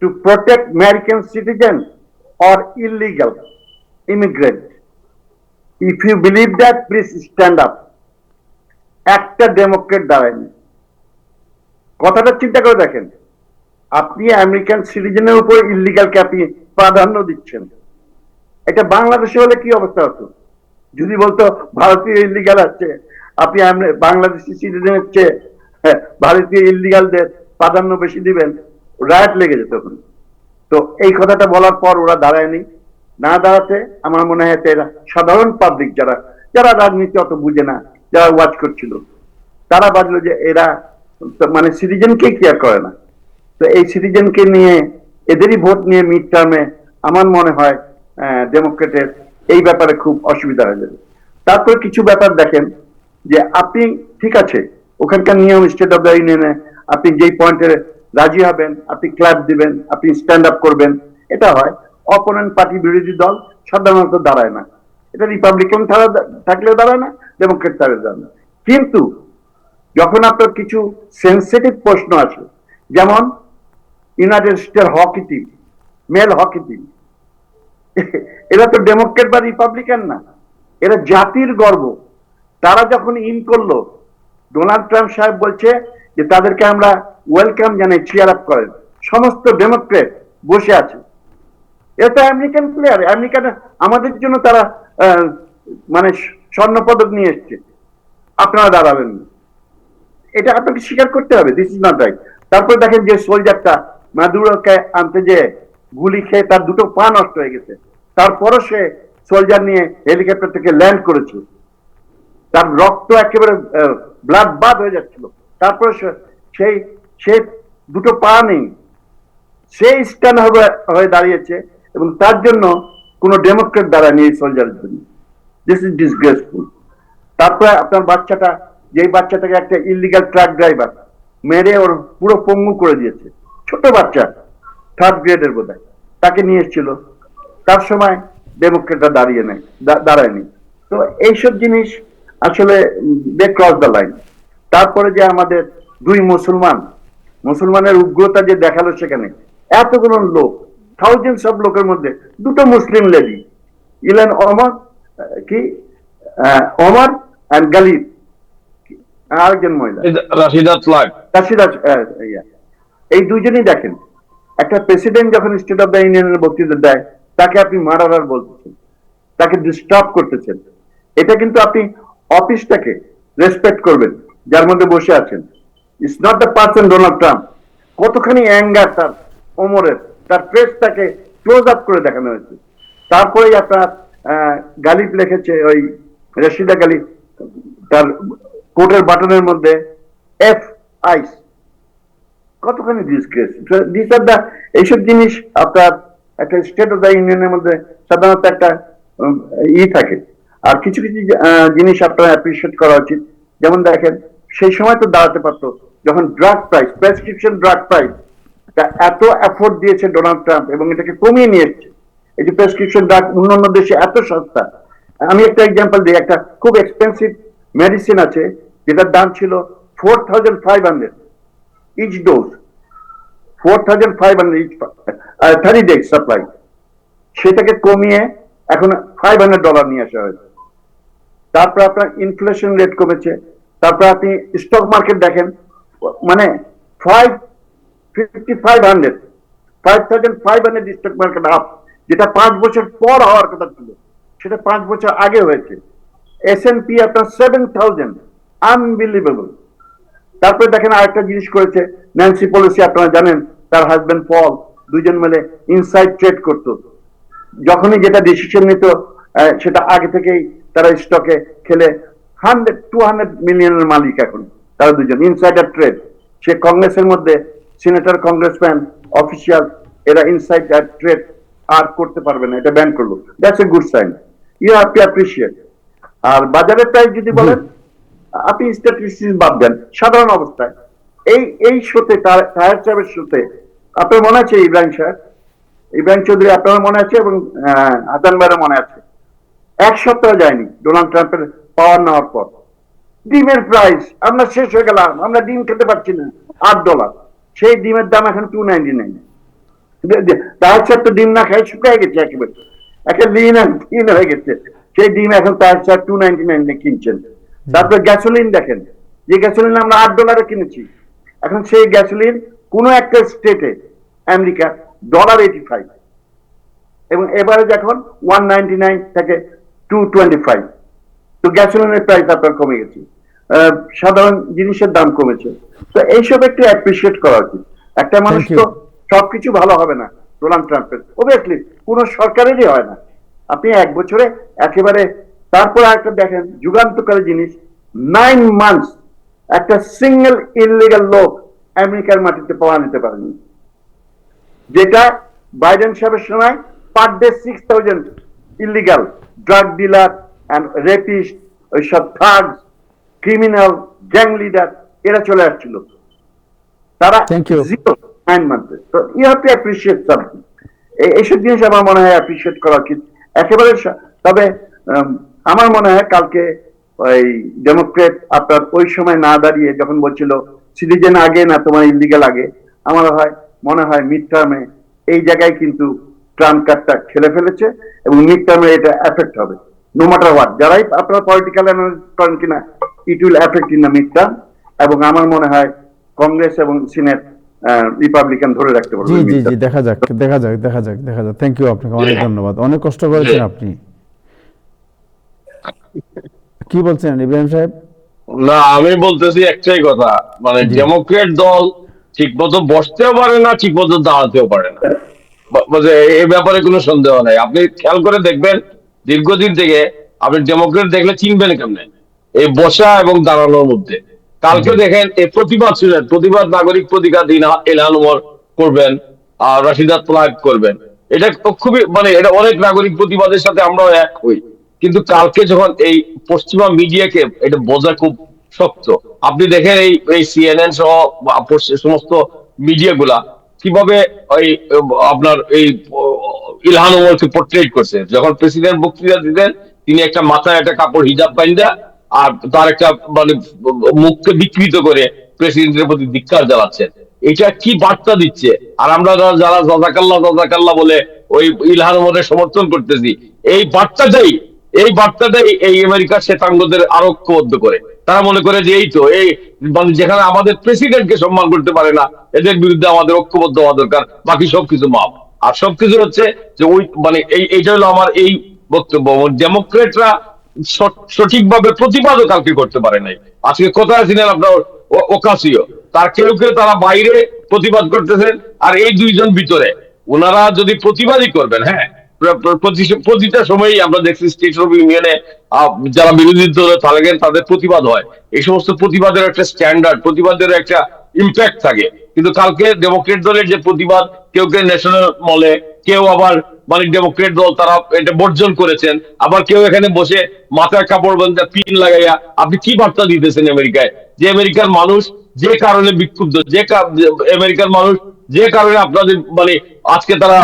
D: to protect American citizens or illegal immigrants. If you believe that, please stand up. একটা ডেমোক্রেট দাঁড়ায়নি। কথাটা চিন্তা করে দেখেন, আপনি আমেরিকান সিটিজেনের উপর ইলিগালকে আপনি প্রাধান্য দিচ্ছেন। এটা বাংলাদেশে হলে কি অবস্থা হতো? যদি বলতো ভারতীয় ইলিগাল আছে, আপনি বাংলাদেশি সিটিজেনের চেয়ে ভারতীয় ইলিগালদের প্রাধান্য বেশি দিবেন, রায়ট লেগে যেত তখন। তো এই কথাটা বলার পর ওরা দাঁড়ায়নি। না দাঁড়াতে আমার মনে হয় এরা সাধারণ পাবলিক, যারা রাজনীতি অত বুঝে না, যারা ওয়াচ করছিল, তারা ভাবলো যে এরা মানে সিটিজেনকে কেয়ার করে না। তো এই সিটিজেনকে নিয়ে, এদেরই ভোট নিয়ে মিড টার্মে আমার মনে হয় ডেমোক্রেটের এই ব্যাপারে খুব অসুবিধা হয়ে যাবে। তারপর কিছু ব্যাপার দেখেন যে আপনি ঠিক আছে, ওখানকার নিয়ম স্টেট অফ দ্য ইউনিয়নে আপনি যেই পয়েন্টে রাজি হবেন, আপনি ক্লাব দিবেন, আপনি স্ট্যান্ড আপ করবেন, এটা হয়। অপোনেন্ট পার্টি, বিরোধী দল সাধারণত দাঁড়ায় না, এটা রিপাবলিকান থাকলেও দাঁড়ায় না, ডেমোক্রেট থাকলেও দাঁড়ায় না। কিন্তু যখন আপনার কিছু সেন্সিটিভ প্রশ্ন আছে, যেমন ইউনাইটেড স্টেটের hockey team, male hockey team, এরা তো ডেমোক্রেট বা রিপাবলিকান না, এরা জাতির গর্ব। তারা যখন ইন করলো, ডোনাল্ড ট্রাম্প সাহেব বলছে যে তাদেরকে আমরা ওয়েলকাম জানাই, চিয়ার আপ করেন, সমস্ত ডেমোক্রেট বসে আছে। এটা আমেরিকান প্লেয়ার, আমেরিকান, আমাদের জন্য তারা মানে স্বর্ণ পদক নিয়ে এসছে, আপনারা দাঁড়াবেন না, এটা আপনাকে স্বীকার করতে হবে, দিস ইজ নট রাইট। তারপর দেখেন যে সোলজারটা মাদুরোকে আনতে যে গুলি খেয়ে তার দুটো পা নষ্ট হয়ে গেছে, তারপরও সে সোলজার নিয়ে হেলিকপ্টার থেকে ল্যান্ড করেছে, তার রক্ত একেবারে ব্লাড বাদ হয়ে যাচ্ছিল, তারপরে সে দুটো পা নেই, সে স্ট্যান্ড হয়ে দাঁড়িয়েছে, এবং তার জন্য কোন ডেমোক্রেট দাঁড়ায়নি এই সোলজারের জন্য। This is disgraceful. তারপরে আপনার বাচ্চাটা, যেই বাচ্চাটাকে একটা ইলিগাল ট্রাক ড্রাইভার মেরে ওর পুরো পঙ্গু করে দিয়েছে, ছোট বাচ্চা, 3rd গ্রেডের বোধহয়, তাকে নিয়ে এসেছিল, তার সময় ডেমোক্রেটরা দাঁড়ায়নি। তো এইসব জিনিস আসলে দে ক্রস দ্য লাইন। তারপরে যে আমাদের দুই মুসলমানের উগ্রতা যে দেখালো সেখানে, এতগুলো লোক, থাউজেন্ডস অফ লোকের মধ্যে দুটো Muslim lady, Ilhan Omar Omar and গালিব, আরেকজন মহিলা এই দুইজনই দেখেন, একটা প্রেসিডেন্ট যখন স্টেট অফ দ্য ইউনিয়নের বক্তৃতা দেয়, তাকে আপনি মার্ডারার বলতেছেন, তাকে ডিস্টার্ব করতেছেন। এটা কিন্তু আপনি অফিসটাকে রেসপেক্ট করবেন যার মধ্যে বসে আছেন। It's not the person Donald Trump. কতখানি অ্যাঙ্গার তার ওমরের, তার ফেসটাকে ক্লোজ আপ করে দেখানো হয়েছে। তারপরেই আপনার গালিব লিখেছে, ওই রশিদা গালিব, তার কোটের বাটনের মধ্যে এফ আইস, কতখানি ডিসগ্রেস। এইসব জিনিস আপনার একটা স্টেট অফ দ্য ইউনিয়নের মধ্যে সাধারণত একটা থাকে। আর কিছু কিছু জিনিস আপনার অ্যাপ্রিসিয়েট করা উচিত, যেমন দেখেন সেই সময় তো দাঁড়াতে পারতো যখন drug price, prescription drug price এত এফোর্ট দিয়েছে ডোনাল্ড ট্রাম্প এবং এটাকে কমিয়ে নিয়ে এসছে। এই যে প্রেসক্রিপশন ড্রাগ অন্যান্য দেশে এত সস্তা। আমি একটা এক্সাম্পল দিই, একটা খুব এক্সপেন্সিভ মেডিসিন আছে যেটার দাম ছিল 4,500 each dose, 4,500 each 30 days supply, সেটাকে কমিয়ে এখন $500 নিয়ে আসা হয়েছে। তারপর আপনার ইনফ্লেশন রেট কমেছে, তারপর আপনি স্টক মার্কেট দেখেন, মানে 5,500 স্টক মার্কেট আপ, যেটা 5 বছর পর হওয়ার কথা ছিল সেটা 5 বছর আগে হয়েছে। S&P আপনার 7,000, আনবিলিভেবল। তারপরে দেখেন আরেকটা জিনিস করেছে ন্যান্সি পলিসি, আপনারা জানেন তার হাজবেন্ড পল, দুইজন মিলে ইনসাইড ট্রেড করতো, যখনই যেটা ডিসিশন নিত সেটা আগে থেকেই তারা স্টকে খেলে 100-200 মিলিয়নের মালিক এখন তারা দুজন, ইনসাইডার ট্রেড। সে কংগ্রেসের মধ্যে সিনেটর, কংগ্রেসম্যান, অফিসিয়াল, এরা ইনসাইডার ট্রেড আর করতে পারবে না, এটা ব্যান করলো। That's a good sign, you have to appreciate. আর বাজারের প্রাইস যদি বলেন, আপনি স্ট্যাটিস্টিক্স বাদ দেন, সাধারণ অবস্থায় এই শোতে, তাহের সাহেবের শোতে, আপনার মনে আছে ইব্রাহিম চৌধুরী, আপনার মনে আছে এবং হাসান ভাইয়ের মনে আছে, 1 সপ্তাহ যায়নি ডোনাল্ড ট্রাম্পের পাওয়ার নেওয়ার পর ডিমের প্রাইস আমরা শেষ হয়ে গেলাম, আমরা ডিম খেতে পারছি না, $8। সেই ডিমের দাম এখন $2.99। তাহের সাহেব তো ডিম না খাই শুকিয়ে গেছে, একেবারে একটা লিন হয়ে গেছে, সেই ডিম এখন তাহের সাহেব $2.99 কিনছেন। তারপর গ্যাসোলিন দেখেন, যে গ্যাসোলিন আমরা $8 কিনেছি, এখন সেই গ্যাসোলিন কোন একটা স্টেটে আমেরিকা $1.85, এবং এবারে এখন 199 থেকে 225। তো গ্যাসোলিনের প্রাইস আপনার কমে গেছে, সাধারণ জিনিসের দাম কমেছে। তো এইসব একটু অ্যাপ্রিসিয়েট করা উচিত। একটা মানুষ তো সবকিছু ভালো হবে না ডোনাল্ড ট্রাম্পের, অবভিয়াসলি কোন সরকারেরই হয় না। আপনি 1 বছরে একেবারে, তারপর একটা দেখেন যুগান্তকারী জিনিস, 9 মান্থস একটা সিঙ্গেল ইললিগাল লোক আমেরিকার মাটিতে পাওয়া নিতে পারেনি, যেটা বাইডেন সাহেবের সময় per day 6,000 illegal drug dealer and rapist, ওইসব থাগস, ক্রিমিনাল, গ্যাং লিডার, এরা চলে আসছিল, তারা 9 মান্থে। তো you have to appreciate something. এইসব জিনিস আমার মনে হয় অ্যাপ্রিসিয়েট করা উচিত একেবারে। তবে আমার মনে হয় কালকে ওই ডেমোক্রেট আপনার ওই সময় না দাঁড়িয়ে যখন বলছিল সিটিজেন আগে না তোমার ইলিগাল আগে, আমার মনে হয় মিড টার্মে এই জায়গায় কিন্তু ট্রাম্প কার্ডটা খেলে ফেলেছে এবং মিড টার্মে এটা এফেক্ট হবে, নো ম্যাটার হোয়াট। যারাই আপনারা পলিটিক্যাল অ্যানালিসিস করেন কিনা, it will effect in the mid term. এবং আমার মনে হয় কংগ্রেস এবং সিনেট রিপাবলিকান ধরে রাখতে পারবে।
A: জি জি জি, দেখা যাক। থ্যাংক ইউ, আপনাকে অনেক ধন্যবাদ, অনেক কষ্ট করেছেন আপনি। কি বলছেন ইব্রাহিম সাহেব?
F: না, আমি বলতেছি একটাই কথা, মানে ডেমোক্রেট দল ঠিক মতো বসতেও পারে না, ঠিক মতো দাঁড়াতেও পারে না, এই ব্যাপারে কোনো সন্দেহ নাই। আপনি খেয়াল করে দেখবেন দীর্ঘদিন থেকে আপনি ডেমোক্রেট দেখলে চিনবেন কেমনে এই বসা এবং দাঁড়ানোর মধ্যে। কালকে দেখেন এই প্রতিবাদ ছিলেন, প্রতিবাদ নাগরিক প্রতিবাদ দিন এলহান ওমর করবেন আর রাশিদা তলাক করবেন, এটা খুবই মানে এটা অনেক নাগরিক প্রতিবাদের সাথে আমরাও এক হই। কিন্তু কালকে যখন এই পশ্চিমা মিডিয়াকে এটা বোঝা খুব শক্ত। আপনি দেখেন এই CNN সহ সমস্ত মিডিয়া গুলা কিভাবে ওই আপনার এই ইলহান ওমরকে পোর্ট্রেট করছে। যখন প্রেসিডেন্ট বক্তৃতা দিতেন, তিনি একটা মাথায় একটা কাপড় হিজাব বাইন্দা আর তার একটা মানে মুখকে বিকৃত করে প্রেসিডেন্টের প্রতি ধিক্কার জ্বালাচ্ছেন। এটা কি বার্তা দিচ্ছে? আর আমরা যারা জাজাকাল্লাহ বলে ওই ইলহান ওমরের সমর্থন করতেছি, এই বার্তাটাই এই আমেরিকার শ্বেতাঙ্গদের আরো ঐক্যবদ্ধ করে। তারা মনে করে যে এই তো এই মানে যেখানে আমাদের প্রেসিডেন্টকে সম্মান করতে পারে না, এদের বিরুদ্ধে আমাদের ঐক্যবদ্ধ হওয়া দরকার, বাকি সবকিছু মাপ। আর সবকিছু হচ্ছে যে ওই মানে এইটা হলো আমার এই বক্তব্য। ডেমোক্রেটরা সঠিকভাবে প্রতিবাদও কালকে করতে পারে নাই। আজকে কোথায় ছিলেন আপনার ওকাসিও, তার কেউ তারা বাইরে প্রতিবাদ করতেছেন, আর এই দুইজন ভিতরে ওনারা যদি প্রতিবাদই করবেন, হ্যাঁ প্রতিটা সময়ই আমরা দেখছি স্টেট অফ ইউনিয়নে যারা বিরোধী দলে থাকেন তাদের প্রতিবাদ হয়। এই সমস্ত প্রতিবাদের একটা স্ট্যান্ডার্ড, প্রতিবাদের একটা ইম্প্যাক্ট থাকে। কিন্তু কালকে ডেমোক্রেট দলের যে প্রতিবাদ, কেউ ন্যাশনাল মলে, কেউ আবার মানে ডেমোক্রেট দল তারা এটা বর্জন করেছেন, আবার কেউ এখানে বসে মাথায় কাপড় বাঁধা পিন লাগাইয়া আপনি কি বার্তা দিতেছেন আমেরিকায়? যে আমেরিকার মানুষ যে কারণে বিক্ষুব্ধ, আমেরিকার মানুষ যে কারণে আপনাদের মানে আজকে তারা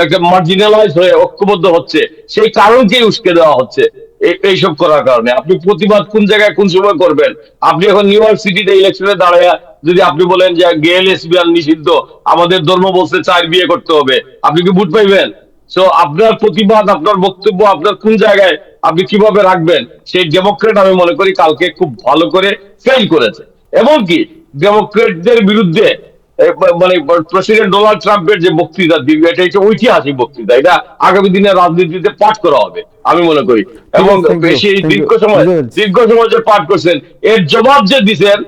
F: একটা মার্জিনালাইজ হয়ে ঐক্যবদ্ধ হচ্ছে, সেই কারণকেই উস্কে দেওয়া হচ্ছে এইসব করার কারণে। আপনি প্রতিবাদ কোন জায়গায় কোন সময় করবেন? আপনি এখন নিউ ইয়র্ক সিটিতে ইলেকশনে দাঁড়ায় যদি আপনি বলেন যে গে লেসবিয়ান নিষিদ্ধ, আমাদের ধর্ম বলছে 4 বিয়ে করতে হবে, আপনি কি ভোট পাইবেন? সো আপনার প্রতিবাদ, আপনার বক্তব্য আপনার কোন জায়গায় আপনি কিভাবে রাখবেন, সেই ডেমোক্রেট আমি মনে করি কালকে খুব ভালো করে ফেল করেছে। এমনকি ডেমোক্রেটদের বিরুদ্ধে মানে প্রেসিডেন্ট ডোনাল্ড ট্রাম্পের যে বক্তৃতা দিবে, এটা একটা ঐতিহাসিক বক্তৃতা, এটা আগামী দিনের রাজনীতিতে পাঠ করা হবে আমি মনে করি। এবং সেই দীর্ঘ সময় যে পাঠ করছেন, এর জবাব যে দিচ্ছেন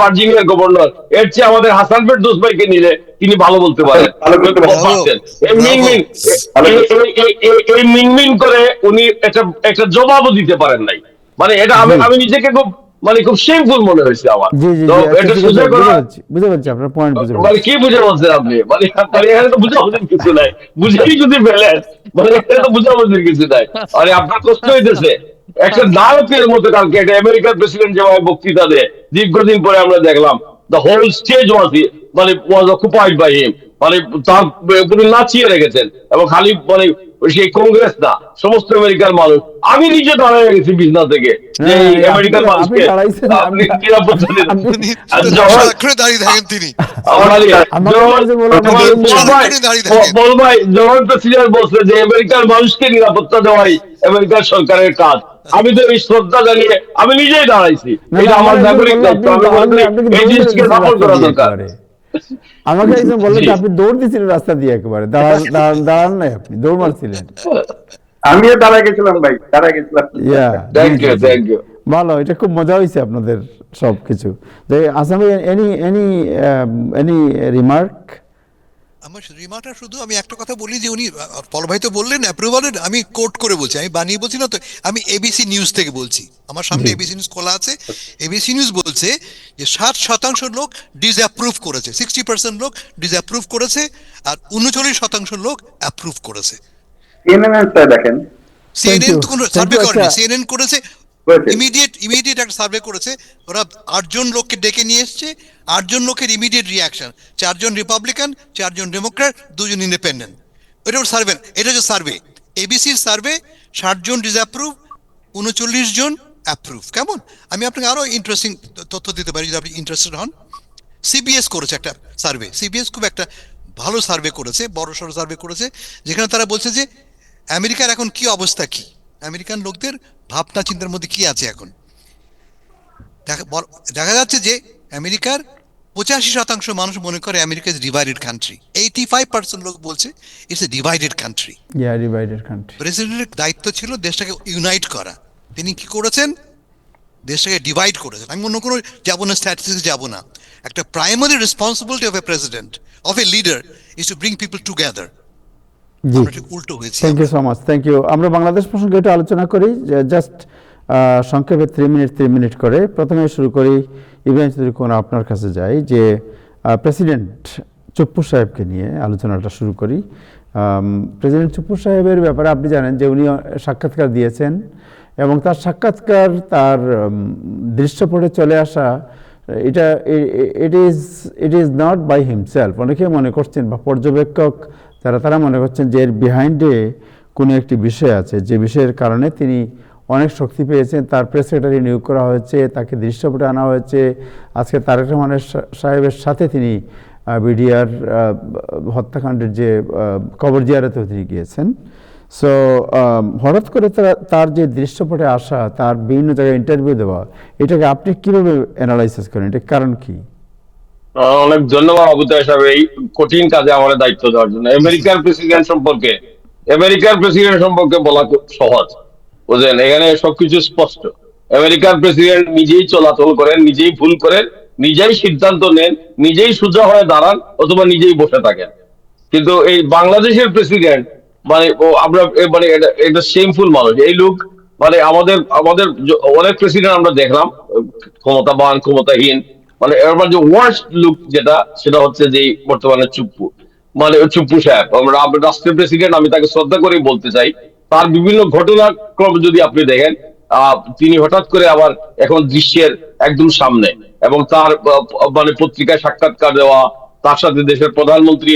F: ভার্জিনিয়ার গভর্নর, এর চেয়ে আমাদের হাসান ফেরদৌস ভাইকে নিলে তিনি ভালো বলতে পারেন। এই মিনমিন করে উনি একটা জবাবও দিতে পারেন নাই। মানে এটা আমি নিজেকে খুব মানে খুব শেমফুল মনে হয়েছে আমার। তো এটা সোজা করা
A: বুঝতে পারছি আপনার পয়েন্ট, বুঝতে
F: মানে
A: পারছি।
F: কি বুঝে বলছেন আপনি? মানে এখানে তো বুঝাবুঝির কিছু নাই, বুঝেই যদি ফেলেন মানে এখানে তো বুঝাবুঝির কিছু নাই। মানে আপনার কষ্ট হইতেছে একটা নায়কের মতো কালকে একটা আমেরিকার প্রেসিডেন্ট যেভাবে বক্তৃতা দেয়, দীর্ঘদিন পরে আমরা দেখলাম the whole stage was occupied by him, মানে তার উনি নাচিয়ে রেখেছেন। এবং খালি মানে সেই কংগ্রেস না, সমস্ত আমেরিকার মানুষ, আমি নিজে দাঁড়িয়ে গেছি বিছনা থেকে যে আমেরিকার মানুষকে আপনি নিরাপত্তা দিন।
E: দাঁড়িয়ে থাকেন তিনি,
F: যখন প্রেসিডেন্ট বলছে যে আমেরিকার মানুষকে নিরাপত্তা দেওয়াই আমেরিকার সরকারের কাজ, আমি তো এই শ্রদ্ধা জানিয়ে আমি নিজেই দাঁড়াইছি। এটা আমার নাগরিক দায়িত্ব, আমি মনে করি এই জিনিসকে সাপোর্ট করা দরকার।
A: আমাকে একজন বললেন যে আপনি দৌড় দিয়েছিলেন রাস্তা দিয়ে, একেবারে দাঁড়ান নাই, আপনি দৌড় মারছিলেন।
D: আমিও দাঁড়া গেছিলাম ভাই, দাঁড়া গেছিলাম।
F: Thank you.
A: ভালো, এটা খুব মজা হয়েছে আপনাদের সবকিছু। আসাম, এনি রিমার্ক?
E: আমার রিমার্কটা শুধু আমি একটা কথা বলি যে উনি পল ভাই তো বললেন অ্যাপ্রুভালের, আমি কোট করে বলছি, আমি বানিয়ে বলছি না তো, আমি এবিসি নিউজ থেকে বলছি, আমার সামনে এবিসি নিউজ খোলা আছে। এবিসি নিউজ বলছে যে 60% লোক ডিসঅ্যাপ্রুভ করেছে, 60% লোক ডিসঅ্যাপ্রুভ করেছে, আর 39% লোক অ্যাপ্রুভ করেছে।
D: দেখেন
E: সিএনএন তো কোনো সার্ভে করেনি, সিএনএন করেছে ইমিডিয়েট একটা সার্ভে করেছে। ওরা 8 জন লোককে ডেকে নিয়ে এসছে, 8 জন লোকের ইমিডিয়েট রিয়াকশন, 4 জন রিপাবলিকান, 4 জন ডেমোক্র্যাট, 2 জন ইন্ডিপেন্ডেন্ট। এটা সার্ভে, এটা হচ্ছে সার্ভে, এবিসির সার্ভে। 60 জন ডিসঅ্যাপ্রুভ, 39 জন অ্যাপ্রুভ। কেমন? আমি আপনাকে আরো ইন্টারেস্টিং তথ্য দিতে পারি যদি আপনি ইন্টারেস্টেড হন। সিবিএস করেছে একটা সার্ভে, সিবিএস খুব একটা ভালো সার্ভে করেছে, বড় সড়ো সার্ভে করেছে, যেখানে তারা বলছে যে আমেরিকার এখন কি অবস্থা, কি আমেরিকান লোকদের ভাবনা চিন্তার মধ্যে কি আছে এখন। দেখা যাচ্ছে যে আমেরিকার 85% মানুষ মনে করে আমেরিকা ইজ ডিভাইডেড কান্ট্রি। 85% লোক বলছে it's a divided country.
A: Divided country.
E: প্রেসিডেন্টের দায়িত্ব ছিল দেশটাকে ইউনাইট করা, তিনি কি করেছেন? দেশটাকে ডিভাইড করেছেন। আমি অন্য কোনো যাবো না, স্ট্যাটিস্টিক্স যাবো না। একটা primary responsibility of a president, of a leader, is to bring people together.
A: জি,
E: উল্টো হয়েছে।
A: Thank you so much, thank you. আমরা বাংলাদেশ প্রসঙ্গে একটু আলোচনা করি, জাস্ট সংক্ষেপে 3 মিনিট করে। প্রথমে শুরু করি, ইব্রাহিম চৌধুরী কোন আপনার কাছে যাই, যে প্রেসিডেন্ট চুপ্পু সাহেবকে নিয়ে আলোচনাটা শুরু করি। প্রেসিডেন্ট চুপ্পু সাহেবের ব্যাপারে আপনি জানেন যে উনি সাক্ষাৎকার দিয়েছেন, এবং তার সাক্ষাৎকার, তার দৃশ্যপটে চলে আসা, এটা it is not by himself. অনেকে মনে করছেন, বা পর্যবেক্ষক তারা মনে করছেন যে এর বিহাইন্ডে কোনো একটি বিষয় আছে, যে বিষয়ের কারণে তিনি অনেক শক্তি পেয়েছেন। তার প্রেস সেক্রেটারি নিয়োগ করা হয়েছে, তাকে দৃশ্যপটে আনা হয়েছে। আজকে তারেক রহমান সাহেবের সাথে তিনি বিডিআর হত্যাকাণ্ডের যে কবর জিয়ারতেও তিনি গিয়েছেন। সো হঠাৎ করে তার যে দৃশ্যপটে আসা, তার বিভিন্ন জায়গায় ইন্টারভিউ দেওয়া, এটাকে আপনি কিভাবে অ্যানালাইসিস করেন? এটার কারণ কি?
F: অনেক ধন্যবাদ আবুতাই সাহেব এই কঠিন কাজে আমাদের দায়িত্ব দেওয়ার জন্য। আমেরিকার প্রেসিডেন্ট সম্পর্কে বলা খুব সহজ, বুঝলেন? এখানে সবকিছু স্পষ্ট। আমেরিকার প্রেসিডেন্ট নিজেই চলাচল করেন, নিজেই ভুল করেন, নিজেই সিদ্ধান্ত নেন, নিজেই সোজা হয়ে দাঁড়ান, অথবা নিজেই বসে থাকেন। কিন্তু এই বাংলাদেশের প্রেসিডেন্ট মানে আমরা মানে এটা শেমফুল মানুষ এই লোক। মানে আমাদের অনেক প্রেসিডেন্ট আমরা দেখলাম ক্ষমতাবান, ক্ষমতাহীন, মানে এবার যে ওয়ার্স্ট লুক যেটা, সেটা হচ্ছে যে বর্তমানে চুপ্পু। মানে চুপ্পু সাহেব, রাষ্ট্রের প্রেসিডেন্ট, আমি তাকে শ্রদ্ধা করে বলতে চাই, তার বিভিন্ন ঘটনাক্রম যদি আপনি দেখেন, তিনি হঠাৎ করে আবার এখন দৃশ্যের একদম সামনে, এবং তার মানে পত্রিকায় সাক্ষাৎকার দেওয়া, তার সাথে দেশের প্রধানমন্ত্রী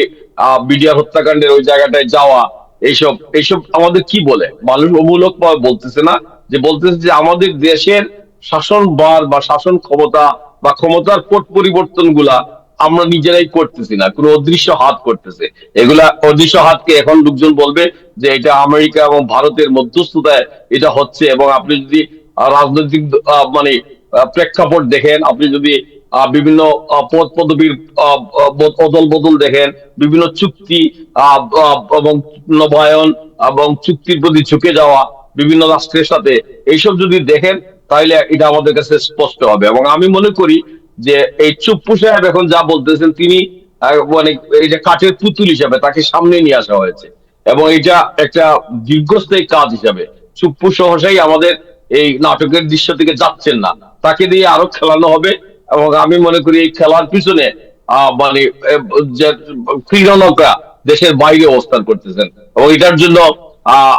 F: বিডিআর হত্যাকাণ্ডের ওই জায়গাটায় যাওয়া, এইসব এইসব আমাদের কি বলে, মানুষ অমূলক বলতেছে না, যে বলতেছে যে আমাদের দেশের শাসনভার বা শাসন ক্ষমতা বা ক্ষমতার পট পরিবর্তন গুলা আমরা নিজেরাই করতেছি না, কোনো অদৃশ্য হাত করতেছে। এগুলা অদৃশ্য হাতকে এখন লোকজন বলবে যে এটা আমেরিকা এবং ভারতের মধ্যস্থতায় এটা হচ্ছে। এবং আপনি যদি রাজনৈতিক মানে প্রেক্ষাপট দেখেন, আপনি যদি বিভিন্ন পদ পদবীর অদল বদল দেখেন, বিভিন্ন চুক্তি এবং নবায়ন এবং চুক্তির প্রতি ঝুঁকে যাওয়া বিভিন্ন রাষ্ট্রের সাথে, এইসব যদি দেখেন তাহলে এটা আমাদের কাছে স্পষ্ট হবে। এবং আমি মনে করি যে এই চুপ্পু সাহেব এখন যা বলতেছেন, তিনি মানে এই যে কাঠের পুতুল হিসাবে তাকে সামনে নিয়ে আসা হয়েছে, এবং এটা একটা দীর্ঘস্থায়ী কাজ হিসাবে চুপ্পু সহসাই আমাদের এই নাটকের দৃশ্য থেকে যাচ্ছেন না, তাকে দিয়ে আরো খেলানো হবে। এবং আমি মনে করি এই খেলার পিছনে মানে যে ক্রীড়নকরা দেশের বাইরে অবস্থান করতেছেন, এবং এটার জন্য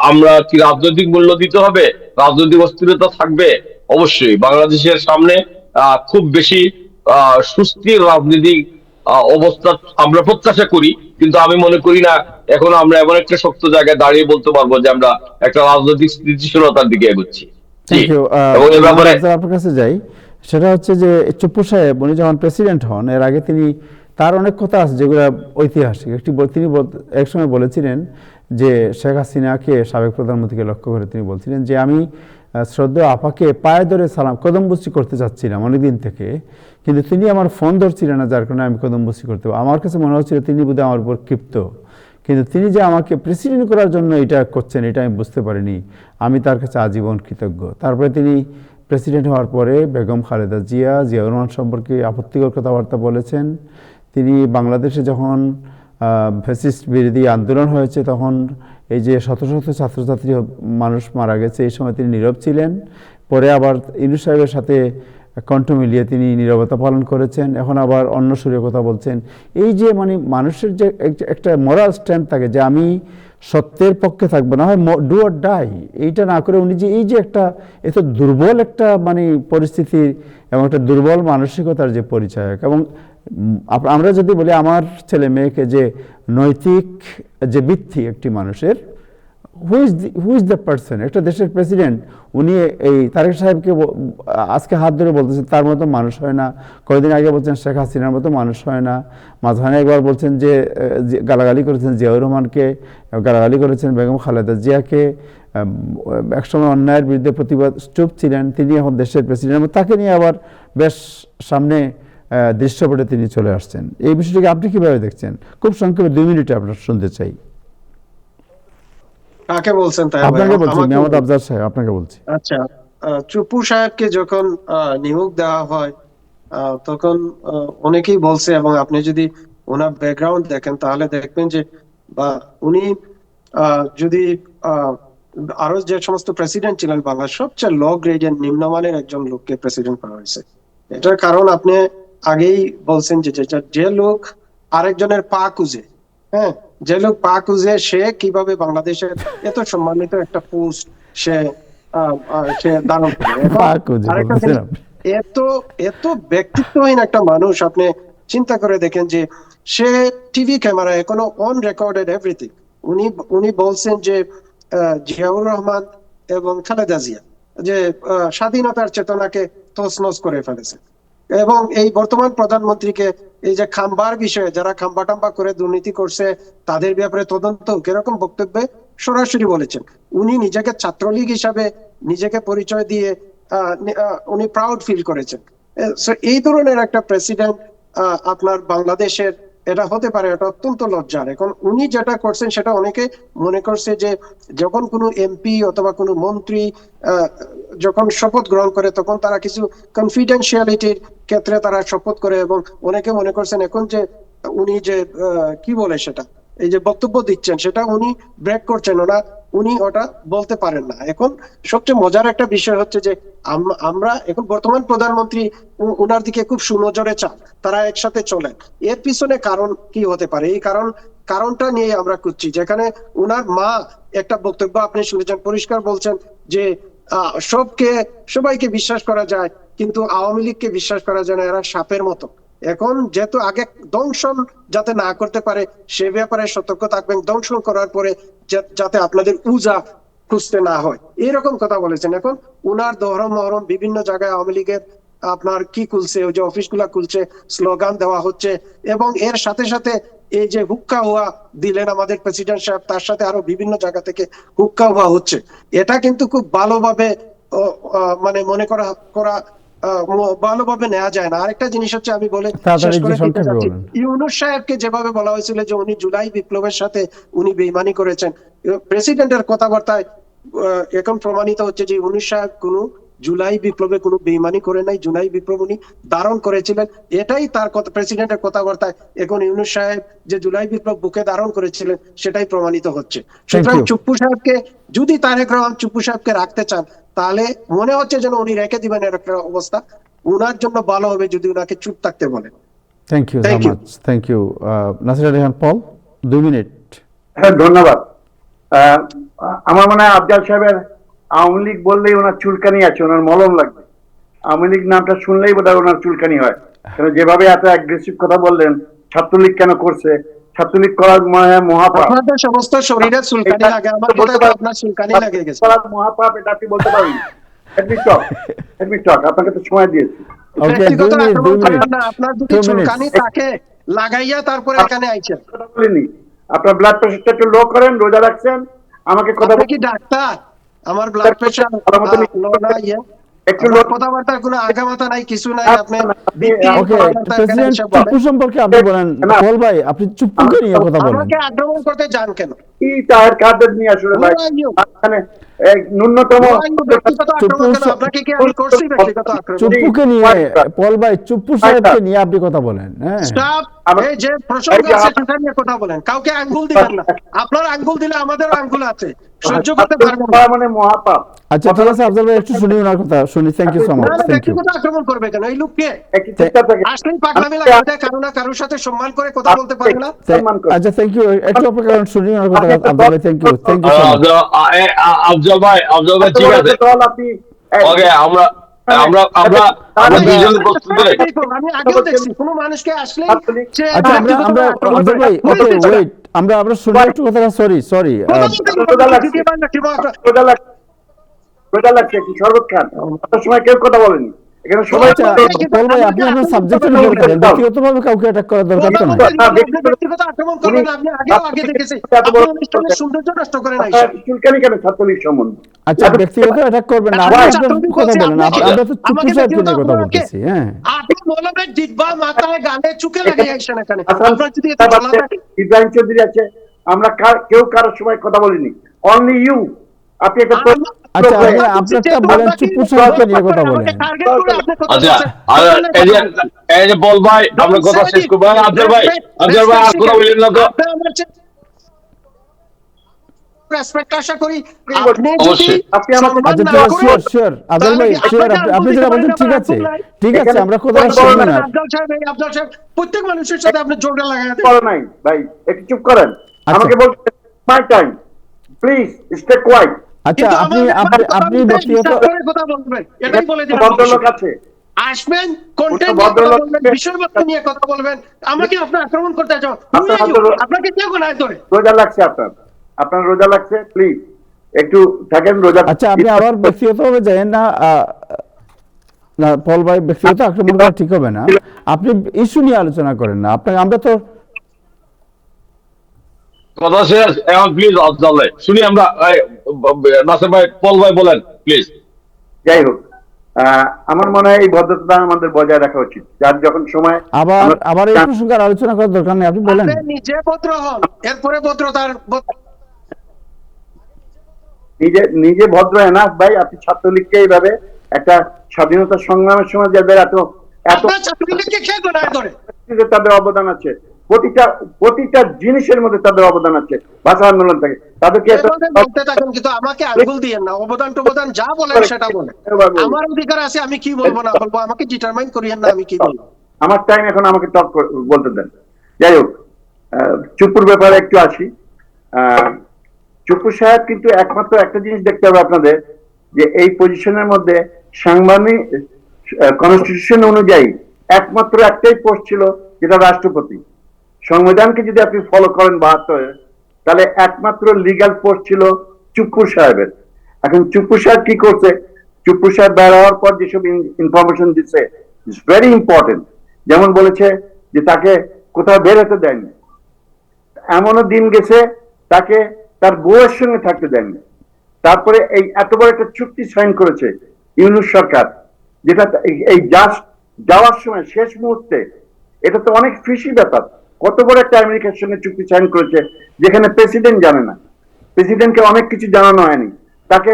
F: আমরা কি রাজনৈতিক মূল্য দিতে হবে, রাজনৈতিক অস্থিরতা থাকবে। অবশ্যই বাংলাদেশের সামনে খুব বেশি সুস্থির রাজনৈতিক অবস্থা আমরা প্রত্যাশা করি, কিন্তু আমি মনে করি না এখন আমরা এমন একটা শক্ত জায়গায় দাঁড়িয়ে বলতে পারবো যে আমরা একটা রাজনৈতিক স্থিতিশীলতার দিকে এগোচ্ছি।
A: Thank you.
F: এবং এ ব্যাপারে
A: আপনার কাছে যাই, সেটা হচ্ছে যে চুপ্পু সাহেব উনি যখন প্রেসিডেন্ট হন, এর আগে তিনি তার অনেক কথা আছে যেগুলো ঐতিহাসিক। তিনি একসময় বলেছিলেন যে শেখ হাসিনাকে, সাবেক প্রধানমন্ত্রীকে লক্ষ্য করে তিনি বলছিলেন যে আমি শ্রদ্ধেয় আপাকে পায়ে ধরে সালাম কদমবুসি করতে চাচ্ছিলাম অনেকদিন থেকে, কিন্তু তিনি আমার ফোন ধরছিলেন না, যার কারণে আমি কদমবুসি করতে। আমার কাছে মনে হচ্ছিল তিনি বোধহয় আমার উপর ক্ষিপ্ত, কিন্তু তিনি যে আমাকে প্রেসিডেন্ট করার জন্য এটা করছেন এটা আমি বুঝতে পারিনি। আমি তার কাছে আজীবন কৃতজ্ঞ। তারপরে তিনি প্রেসিডেন্ট হওয়ার পরে বেগম খালেদা জিয়াউর রহমান সম্পর্কে আপত্তিকর কথাবার্তা বলেছেন। তিনি বাংলাদেশে যখন ফ্যাসিস্ট বিরোধী আন্দোলন হয়েছে, তখন এই যে শত শত ছাত্রছাত্রী মানুষ মারা গেছে, এই সময় তিনি নীরব ছিলেন। পরে আবার ইউনূস সাহেবের সাথে কণ্ঠ মিলিয়ে তিনি নীরবতা পালন করেছেন, এখন আবার অন্য সুরে কথা বলছেন। এই যে মানে মানুষের যে একটা মোরাল স্ট্যান্ড থাকে যে আমি সত্যের পক্ষে থাকবো, না হয় ডু অর ডাই, এইটা না করে উনি যে এই যে একটা এত দুর্বল একটা মানে পরিস্থিতির এবং একটা দুর্বল মানসিকতার যে পরিচায়ক। এবং আমরা যদি বলি আমার ছেলে মেয়েকে যে নৈতিক যে ভিত্তি একটি মানুষের, হু ইজ দ্য পার্সন, একটা দেশের প্রেসিডেন্ট, উনি এই তারেক সাহেবকে আজকে হাত ধরে বলতেছেন তার মতো মানুষ হয় না, কয়েকদিন আগে বলছেন শেখ হাসিনার মতো মানুষ হয় না, মাঝখানে একবার বলছেন যে গালাগালি করেছেন জিয়াউর রহমানকে, গালাগালি করেছেন বেগম খালেদা জিয়াকে, একসময় অন্যায়ের বিরুদ্ধে প্রতিবাদ চুপ ছিলেন, তিনি এখন দেশের প্রেসিডেন্ট, তাকে নিয়ে আবার বেশ সামনে দৃশ্যপটে তিনি চলে আসছেন। এই বিষয়টিকে আপনি কিভাবে দেখছেন? খুব সংক্ষেপে 2 মিনিটে আপনার শুনতে চাই।
C: কাকে বলছেন তাই?
A: আপনাকে বলছি, মেহমুদ আফজাল সাহেব, আপনাকে বলছি।
C: আচ্ছা, চুপ্পু সাহেবকে যখন নিয়োগ দেওয়া হয়, তখন অনেকেই বলছে, এবং আপনি যদি ওনার ব্যাকগ্রাউন্ড দেখেন তাহলে দেখবেন যে বা উনি যদি আরো যে সমস্ত প্রেসিডেন্ট ছিলেন বাংলার সবচেয়ে লো গ্রেডের নিম্নমানের একজন লোককে প্রেসিডেন্ট করা হয়েছে। এটার কারণ আপনি আগেই বলছেন যে লোক আরেকজনের পা কুজে, হ্যাঁ, যে লোক পা কুজে, সে কিভাবে বাংলাদেশের এত সম্মানিত একটা পোস্ট সে ধারণ করে। এত এত ব্যক্তিত্বহীন একটা মানুষ, আপনি চিন্তা করে দেখেন যে সে টিভি ক্যামেরায় কোনো অন রেকর্ডেড এভরিথিং উনি বলছেন যে জিয়াউর রহমান এবং খালেদা জিয়া যে স্বাধীনতার চেতনাকে তছনছ করে ফেলেছে, এবং এই বর্তমান প্রধানমন্ত্রীকে এই যে খাম্বার বিষয়ে যারা খাম্বা টাম্বা করে দুর্নীতি করছে তাদের ব্যাপারে তদন্ত এরকম বক্তব্যে সরাসরি বলেছেন। উনি নিজেকে ছাত্রলীগ হিসাবে নিজেকে পরিচয় দিয়ে উনি প্রাউড ফিল করেছেন। এই ধরনের একটা প্রেসিডেন্ট আপনার বাংলাদেশের এটা হতে পারে, এটা অত্যন্ত লজ্জার। এখন উনি যেটা করছেন সেটা অনেকে মনে করছে যে যখন কোনো এমপি অথবা কোনো মন্ত্রী যখন শপথ গ্রহণ করে তখন তারা কিছু কনফিডেন্সিয়ালিটির ক্ষেত্রে তারা শপথ করে, এবং অনেকে মনে করছেন এখন যে উনি যে কি বলে সেটা এই যে বক্তব্য দিচ্ছেন সেটা উনি ব্রেক করছেন, উনি ওটা বলতে পারেন না। এখন সবচেয়ে মজার একটা বিষয় হচ্ছে যে আমরা এখন বর্তমান প্রধানমন্ত্রী ওনার দিকে খুব সুনজরে চান, তারা একসাথে চলেন। এর পিছনে কারণ কি হতে পারে? এই কারণ কারণটা নিয়ে আমরা খুঁজছি, যেখানে উনার মা একটা বক্তব্য আপনি শুনেছেন, পরিষ্কার বলছেন যে সবাইকে বিশ্বাস করা যায়, কিন্তু আওয়ামী লীগকে বিশ্বাস করা যায় না, এরা সাপের মতো। এখন যেহেতু আগে দংশন যাতে না করতে পারে সে ব্যাপারে সতর্ক থাকবেন, দংশন করার পরে যাতে আপনাদের উজা খুঁজতে না হয়, এরকম কথা বলেছেন। এখন উনার দহরম মহরম বিভিন্ন জায়গায় আওয়ামী লীগের আপনার কি খুলছে, ওই যে অফিসগুলা খুলছে, স্লোগান দেওয়া হচ্ছে, এবং এর সাথে সাথে এই যে হুক্কা হুয়া দিলেন আমাদের প্রেসিডেন্ট সাহেব, তার সাথে আরো বিভিন্ন জায়গা থেকে হুক্কা হুয়া হচ্ছে। এটা কিন্তু খুব ভালোভাবে মানে মনে করা করা ভালোভাবে নেওয়া যায় না। আরেকটা জিনিস হচ্ছে, আমি বলে শেষ করে দিতে চাচ্ছি, ইউনূস সাহেবকে যেভাবে বলা হয়েছিল যে উনি জুলাই বিপ্লবের সাথে উনি বেইমানি করেছেন, প্রেসিডেন্টের কথাবার্তায় এখন প্রমাণিত হচ্ছে যে ইউনূস সাহেব কোনো জুলাই বিপ্লবে কোনো বেইমানি করে নাই, জুলাই বিপ্লব উনি ধারণ করেছিলেন। এটাই তার কথা, প্রেসিডেন্টের কথাবার্তায় এখন ইউনূস সাহেব যে জুলাই বিপ্লব বুকে ধারণ করেছিলেন সেটাই প্রমাণিত হচ্ছে। সুতরাং চুপ্পু সাহেবকে, যদি তারেক রহমান চুপ্পু সাহেবকে রাখতে চান, তাহলে মনে হচ্ছে যেন উনি রেখে দিবেন, এর একটা অবস্থা। উনার জন্য ভালো হবে যদি উনাকে চুপ থাকতে বলেন।
A: Thank you so much, thank you. Nasir Ali Khan Paul, 2 minute.
D: হ্যাঁ, ধন্যবাদ। আমার মনে হয় আফজাল সাহেবের আওয়ামী লীগ বললেই ওনার চুলকানি আছে, ওনার মলম লাগবে। আওয়ামী লীগ নামটা শুনলেই বোধহয় ওনার চুলকানি হয়, কারণ যেভাবে এত অ্যাগ্রেসিভ কথা বললেন, ছাত্রলীগ কেন করছে, ছাত্রলীগ করার মনে হয় মহাপাপ।
C: আপনাদের সমস্ত শরীরে চুলকানি লাগে, আমার বোধহয় আপনার চুলকানি লাগে গেছে।
D: মহাপাপ এটা আপনি বলতে পারবেন? আপনাকে তো সময় দিয়েছি।
C: ব্যক্তিগত আক্রমণ করেন না, আপনার যদি চুলকানি থাকে লাগাইয়া তারপরে এখানে আইছেন।
D: কথা বলিনি, আপনার ব্লাড প্রেশারটা একটু লো করেন, রোজা রাখছেন, আমাকে কথা
C: কি ডাক্তার? আমার ব্লাড প্রেশার লো না, একটু কথাবার্তার কোনো আগামাতা নাই, কিছু নাই। আপনি
A: ওকে, প্রেসিডেন্ট চুপ্পু সম্পর্কে আপনি বলেন। পল ভাই, আপনি চুপ্পুকে নিয়ে কথা বলেন।
C: আমাকে আক্রমণ করতে যান কেন?
D: কি তার কাদের নিয়ে আসলে ভাই, মানে ন্যূনতম
C: ব্যক্তিগত আক্রমণ কেন? আপনাকে কি আমি করছি ব্যক্তিগত আক্রমণ?
A: চুপ্পুকে নিয়ে, পল ভাই চুপ্পু সাহেবকে নিয়ে আপনি কথা বলেন। হ্যাঁ,
C: এই যে প্রসঙ্গ আছে সেটা নিয়ে কথা বলেন, কাউকে আঙ্গুল দিবেন না। আপনার আঙ্গুল দিলে আমাদের আঙ্গুল আছে, সহ্য করতে পারবেন না।
D: মানে মহাপাপ।
A: আচ্ছা ঠিক আছে, আফজাল ভাই একটু শুনি ওনার কথা, শুনি। Thank you so much, thank you.
C: ব্যক্তিগত আক্রমণ করবে কেন? এই লোককে আসলেই পাগলামি লাগে, কারো না কারোর সাথে সম্মান করে কথা বলতে পারে না।
A: আচ্ছা, থ্যাংক ইউ। একটু অপেক্ষা করুন, শুনি ওনার কথা। আফজাল ভাই, thank you, thank you so much.
F: Afzal ভাই ঠিক আছে। ওকে, আমরা দুইজন প্রস্তুত হই।
C: আমি আগেও দেখছি কোন মানুষকে আসলে
A: আচ্ছা, আমরা আফজাল ভাই, ওকে ওয়েট, আমরা শুনি একটু কথা। সরি
D: শরবত খান, সময় কেউ কথা বলেনি এখানে সবাই।
A: পল ভাই, আপনি আপনার সাবজেক্টের উপর থাকেন, ব্যক্তিগতভাবে কাউকে অ্যাটাক করার দরকার তো নাই।
C: ব্যক্তিগত আক্রমণ করবেন, আপনি আগে দেখেছি অনুষ্ঠানের সৌন্দর্য নষ্ট করেন নাই।
D: চুলকানি কেন ছাত্রলীগ সম্বন্ধে?
A: আচ্ছা, ব্যক্তিগত অ্যাটাক করবেন না, আপনি কথা বলেন। আমরা তো চুপ্পু সাহেবকে নিয়ে কথা বলতেছি। হ্যাঁ,
C: আপনি বলবেন জিতবা মাথায় গালে চুকে লাগিয়ে আইছেন এখানে। আপনার যদি
D: ইব্রাহিম চৌধুরী আছে, আমরা কেউ কারোর সময় কথা বলিনি, অনলি ইউ। আপনি একটা
A: আচ্ছা, আপনারটা বলেন, চুপ্পু সাহেবকে নিয়ে কথা বলেন।
F: আচ্ছা, এই যে পল ভাই, আমরা কথা শেষ করবো। আফজাল ভাই আর কথা বলেন না তো।
C: রেসপেক্ট আশা করি
F: অবশ্যই।
A: আপনি যেটা বলছেন ঠিক আছে, ঠিক আছে, আমরা কথা শুনবো না।
C: আফজাল সাহেব প্রত্যেক মানুষের সাথে আপনি জোরটা লাগাতে
D: নাই ভাই, একটু চুপ করেন। আমাকে বলছেন my time, please stay quiet.
A: আচ্ছা, আপনি ব্যক্তিগত
C: কথা বলবেন, এটাই বলে দিলাম।
D: ভদ্রলোক আছে,
C: আসবেন, কন্টেন্ট বিষয়বস্তু নিয়ে কথা বলবেন। আমাকে আপনি আক্রমণ করতে চাও, আপনাকে কেউ গোনায় ধরে।
D: রোজা লাগছে আপনার রোজা লাগছে, প্লিজ একটু থাকেন রোজা।
A: আচ্ছা, আপনি আবার ব্যক্তিগতভাবে যাবেন না। পল ভাই, ব্যক্তিগত আক্রমণ করা ঠিক হবে না। আপনি ইস্যু নিয়ে আলোচনা করেন না। আমরা তো
F: কথা শেষ এখন, প্লিজ আফজাল ভাই শুনি আমরা। নাসির ভাই, পল ভাই বলেন প্লিজ।
D: যাই হোক, আমার মনে হয় এই ভদ্রতা আমাদের বজায় রাখা উচিত। যার যখন সময়
A: আবার এই প্রসঙ্গে আলোচনা করার দরকার নেই, আপনি বলেন।
C: নিজে ভদ্র হন, এরপরে ভদ্রতার
D: নিজে ভদ্র এনাফ ভাই। আপনি ছাত্রলীগকে এইভাবে একটা স্বাধীনতা সংগ্রামের সময় যাদের এত তাদের অবদান আছে, প্রতিটা জিনিসের মধ্যে তাদের অবদান আছে, ভাষা আন্দোলন থেকে তাদেরকে
C: কিন্তু আমাকে আঙ্গুল দিয়েন না। অবদান টবদান যা বলেন সেটা বলেন, আমার অধিকার আছে আমি কি বলবো না বলবো, আমাকে ডিটারমাইন করিয়েন না আমি কি বলবো।
D: আমার টাইম এখন, আমাকে টক বলতে দেন। যাই হোক, চুপুর ব্যাপারে একটু আসি। চুপু সাহেব কিন্তু একমাত্র একটা জিনিস দেখতে হবে আপনাদের, যে এই পজিশনের মধ্যে সাংবিধানিক কনস্টিটিউশন অনুযায়ী একমাত্র একটাই পোস্ট ছিল, যেটা রাষ্ট্রপতি। সংবিধানকে যদি আপনি ফলো করেন 72, তাহলে একমাত্র লিগ্যাল পোস্ট ছিল চুপ্পু সাহেবের। এখন চুপ্পু সাহেব কি করছে? চুপ্পু সাহেব বের হওয়ার পর যেসব ইনফরমেশন দিচ্ছে ইটস ভেরি ইম্পর্টেন্ট। যেমন বলেছে যে তাকে কোথাও বের হতে দেয়নি, এমনও দিন গেছে তাকে তার বউয়ের সঙ্গে থাকতে দেয়নি। তারপরে এই এত বড় একটা চুক্তি সাইন করেছে ইউনূস সরকার, যেটা এই জাস্ট যাওয়ার সময় শেষ মুহূর্তে, এটা তো অনেক ফিশি ব্যাপার। কত বড় একটা আমেরিকার সঙ্গে চুক্তি সাইন করেছে, যেখানে প্রেসিডেন্ট জানে না, প্রেসিডেন্টকে অনেক কিছু জানানো হয়নি, তাকে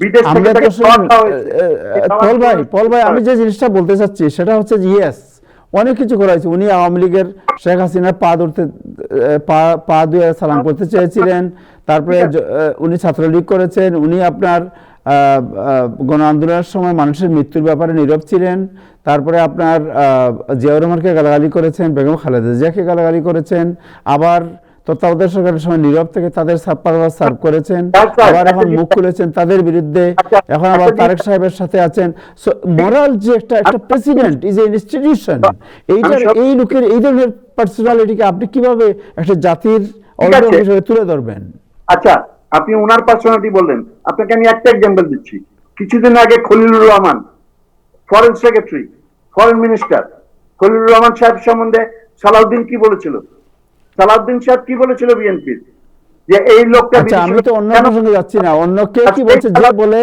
D: বিদেশ থেকে তাকে পাঠানো হয়েছে।
A: পল ভাই আমি যে জিনিসটা বলতে চাচ্ছি সেটা হচ্ছে যে ইয়েস, অনেক কিছু করা হয়েছে। উনি আওয়ামী লীগের শেখ হাসিনার পা ধুয়ে সালাম করতে চেয়েছিলেন, তারপরে উনি ছাত্রলীগ করেছেন, উনি আপনার গণ আন্দোলনের সময় মানুষের মৃত্যুর ব্যাপারে নীরব ছিলেন, তারপরে আপনার জিয়াউর রহমানকে গালাগালি করেছেন, বেগম খালেদা জিয়াকে গালাগালি করেছেন, আবার তত্ত্বাবধায়ক সরকারের সময় নীরব থেকে তাদের সার্ভ করেছেন, আবার এখন মুখ খুলেছেন তাদের বিরুদ্ধে, এখন আবার তারেক সাহেবের সাথে আছেন। সো মোরাল যে একটা প্রেসিডেন্ট ইজ এ ইনস্টিটিউশন, এই লোকের এই ধরনের পার্সোনালিটিকে আপনি কিভাবে একটা জাতির অভিভাবক হিসেবে তুলে ধরবেন?
D: আচ্ছা, আপনি ওনার পার্সোনালিটি বললেন, আপনাকে আমি একটা এক্সাম্পল দিচ্ছি। কিছুদিন আগে Khalilur Rahman, foreign secretary, foreign minister, Khalilur Rahman সাহেব সম্বন্ধে সালাউদ্দিন কি বলেছিল? সালাউদ্দিন সাহেব কি বলেছিল বিএনপির? যে এই লোকটা,
A: আচ্ছা আমি তো অন্য প্রসঙ্গে যাচ্ছি না, অন্য কে কি বলছে, যে বলে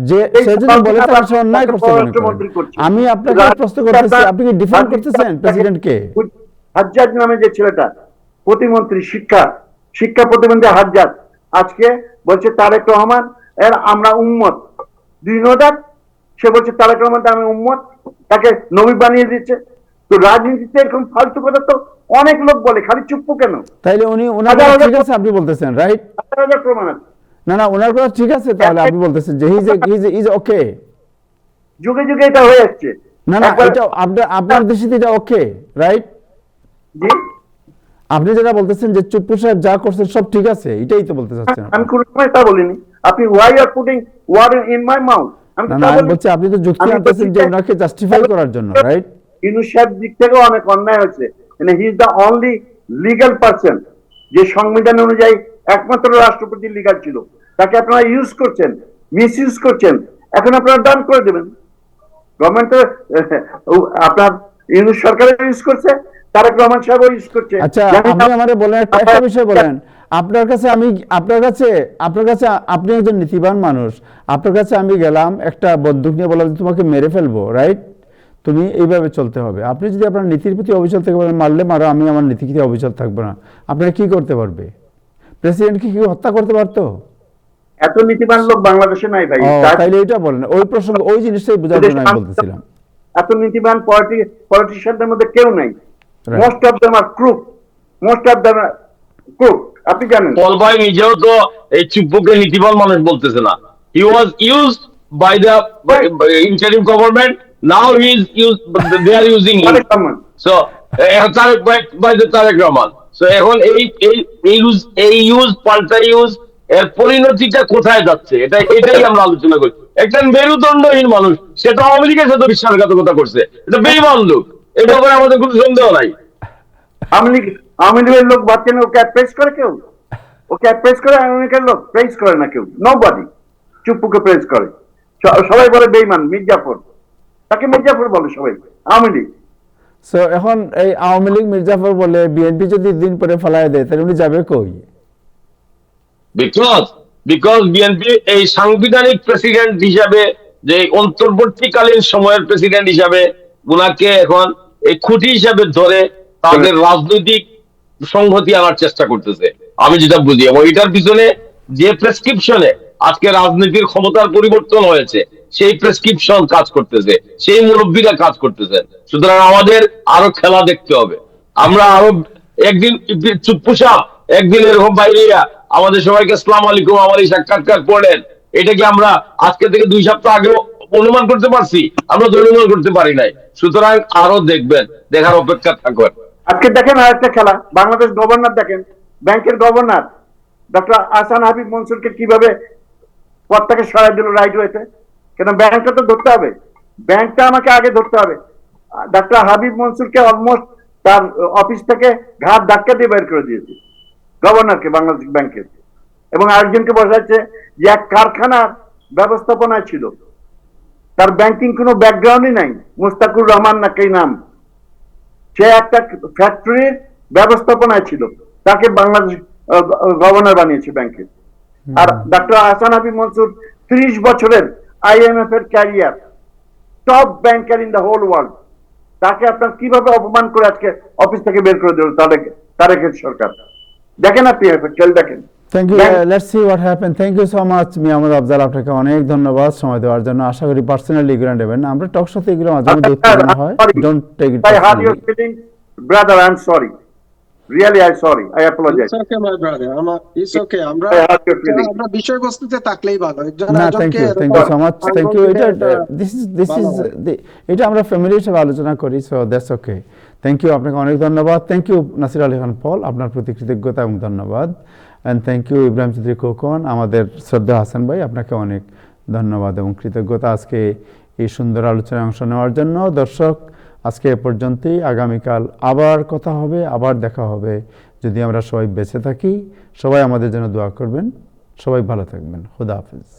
A: যে সে যদি বলে তাহলে সে অন্যায় করছে মনে করেন। আমি আপনাকে প্রশ্ন করতেছি, আপনি কি ডিফেন্ড করতেছেন প্রেসিডেন্টকে?
D: হাজ্জাজ নামে যে ছেলেটা প্রতিমন্ত্রী, শিক্ষা প্রতিমন্ত্রী হাজ্জাজ, আজকে বলছে তারেক রহমান এর আমরা উম্মত। Do you know that? সে বলছে তারেক রহমান আমি উম্মত, তাকে নবী বানিয়ে দিচ্ছে। তো রাজনীতিতে এরকম ফালতু কথা তো অনেক লোক বলে, খালি চুপ কেন?
A: তাইলে উনি ওনার ঠিক আছে আপনি বলতেছেন, রাইট?
D: প্রমাণ আছে।
A: না ওনার কথা ঠিক আছে, তাহলে আপনি বলতেছেন যে ইজ ওকে।
D: যুগে যুগে এটা হয়ে যাচ্ছে।
A: না এটা আপনার দেশে এটা ওকে, রাইট?
D: জি,
A: আপনি যেটা বলতেছেন যে চুপ্পু সাহেব যা করছেন সব ঠিক আছে, এটাই তো বলতে চাচ্ছেন।
D: আমি কোনো সময় তা বলিনি। আপনি why are putting word in my mouth?
A: আমি বলছি আপনি তো যুক্তি আনতেছেন যে ওনাকে জাস্টিফাই করার জন্য, রাইট?
D: ইউনূস সাহেব দিক থেকেও অনেক অন্যায় হয়েছে। মানে he is the only legal person, যে সংবিধান অনুযায়ী একমাত্র রাষ্ট্রপতি লিগ্যাল ছিল। তাকে আপনারা ইউজ করছেন, মিস ইউজ করছেন, এখন আপনারা ডান করে দেবেন। গভর্নমেন্ট আপনার ইউনূস সরকার ইউজ করছে, তারেক রহমান সাহেব ইউজ করছে।
A: আচ্ছা আপনি আমারে বলেন একটা বিষয় বলেন, আপনার কাছে আপনি একজন নীতিবান মানুষ, আপনার কাছে আমি গেলাম একটা বন্দুক নিয়ে বললাম তোমাকে মেরে ফেলবো, রাইট? তুমি এইভাবে চলতে হবে। আপনি যদি আপনার নীতির প্রতি অবিচল থেকে বলেন মারলে মারো, আমি আমার নীতি প্রতি অবিচল থাকবো না, আপনারা কি করতে পারবে? প্রেসিডেন্টকে কি হত্যা করতে পারতো?
D: এত নীতিবান লোক বাংলাদেশে নাই ভাই।
A: তাইলে এটা বলেন, ওই প্রসঙ্গ ওই জিনিসটাই বোঝার জন্য আমি বলতেছিলাম।
D: এত নীতিবান পলিটিশিয়ানদের মধ্যে কেউ নাই। Most of them are crook, most of them are crook. আপনি জানেন
F: পল ভাই নিজেও তো এই চুপ্পুকে নীতিবান মানুষ বলতেছে না। He was used by the interim government, now he is used, they are using him. So by the Tarique Rahman. So এখন এই ইউজ পাল্টা ইউজ এর পরিণতিটা কোথায় যাচ্ছে, এটাই আমরা আলোচনা করি। একটা মেরুদণ্ডহীন মানুষ, সে তো আওয়ামী লীগের সাথে বিশ্বাসঘাতকতা করছে, এটা বেঈমান লোক, এর ব্যাপারে আমাদের কোনো সন্দেহ নাই।
D: আওয়ামী লীগের লোক বাচ্চেন, ওকে প্রেস করে কেউ? ওকে প্রেস করে? আওয়ামী লীগের লোক প্রেস করে না কেউ, নোবডি। চুপ্পুকে প্রেস করে, সবাই বলে বেঈমান মির্জাফর, তাকে মির্জাফর বলে সবাই, আওয়ামী লীগ।
A: সো এখন এই আওয়ামী লীগ মির্জাফর বলে বিএনপি যদি দিন পরে ফেলায় দেয় তাহলে উনি যাবে কই?
F: বিকজ বিএনপি এই সাংবিধানিক প্রেসিডেন্ট হিসাবে, যে অন্তর্বর্তীকালীন সময়ের প্রেসিডেন্ট হিসাবে উনাকে এখন এই খুঁটি হিসাবে ধরে তাদের রাজনৈতিক সংহতি আনার চেষ্টা করতেছে, আমি যেটা বুঝি। এবং এটার পিছনে যে প্রেসক্রিপশনে আজকে রাজনীতির ক্ষমতার পরিবর্তন হয়েছে, সেই প্রেসক্রিপশন কাজ করতেছে, সেই মুরব্বীরা কাজ করতেছে। সুতরাং আমাদের আরো খেলা দেখতে হবে। আমরা আরো একদিন চুপ্পু সাহেব একদিন এরকম বাইরে আমাদের সবাইকে আসসালামু আলাইকুম, আমার এই সাক্ষাৎকার পড়েন, এটা কি আমরা আজকে থেকে 2 সপ্তাহ আগেও অনুমান করতে পারছি? আমরা তো অনুমান করতে পারি নাই। সুতরাং আরো দেখবেন, দেখার অপেক্ষা থাকবেন।
D: আজকে দেখেন আরেকটা খেলা, বাংলাদেশ গভর্নর দেখেন, ব্যাংকের গভর্নর ডক্টর আহসান হাবিব মনসুরকে কিভাবে পদ থেকে সরাই দিল রাইট ওয়েতে। কেন ব্যাংকটা তো ধরতে হবে, ব্যাংকটা আমাকে আগে ধরতে হবে। ডক্টর হাবিব মনসুরকে অলমোস্ট তার অফিস থেকে ঘাট ধাক্কা দিয়ে বের করে দিয়েছে গভর্নরকে, বাংলাদেশ ব্যাংকের। এবং আরেকজনকে বসাচ্ছে যে এক কারখানার ব্যবস্থাপনায় ছিল, তার ব্যাংকিং কোনো ব্যাকগ্রাউন্ডই নাই, মুস্তাকুর রহমান নাকি নাম, সে একটা ফ্যাক্টরির ব্যবস্থাপনায় ছিল, তাকে বাংলাদেশ গভর্নর বানিয়েছে ব্যাংকের। আর ডক্টর আহসান হাবিব মনসুর 30 বছরের IMF এর career, top banker in the whole world, তাকে আপনার কিভাবে অপমান করে আজকে অফিস থেকে বের করে দিল তারেকের সরকার। দেখেন আপনি খেল দেখেন।
A: Thank you, let's see what happen. Thank you so much Mahmud Afzal, আপনাকে অনেক ধন্যবাদ সময় দেওয়ার জন্য। আশা করি পার্সোনালি এগুলো নেবেন না, আমরা টক সাথে এগুলো মাঝে মধ্যে উত্তেজনা হয়, don't take it
D: I hurt
A: personally.
D: your feelings, brother. I'm sorry. Really, I'm sorry. I apologize.
C: It's okay, my brother. It's okay. আমরা
D: I hurt your feelings.
C: আমরা বিষয়বস্তুতে থাকলেই ভালো। একজন
A: না, thank you so much, thank you. এটা this is এটা আমরা ফ্যামিলি হিসেবে আলোচনা করি, so that's okay. Thank you, আপনাকে অনেক ধন্যবাদ। থ্যাংক ইউ নাসির আলী খান পল, আপনার প্রতি কৃতজ্ঞতা এবং ধন্যবাদ। And thank you Ibrahim Chowdhury Khokon, আমাদের শ্রদ্ধা হাসান ভাই, আপনাকে অনেক ধন্যবাদ এবং কৃতজ্ঞতা আজকে এই সুন্দর আলোচনায় অংশ নেওয়ার জন্য। দর্শক, আজকে এ পর্যন্তই। আগামীকাল আবার কথা হবে, আবার দেখা হবে, যদি আমরা সবাই বেঁচে থাকি। সবাই আমাদের জন্য দোয়া করবেন, সবাই ভালো থাকবেন। খুদা হাফেজ।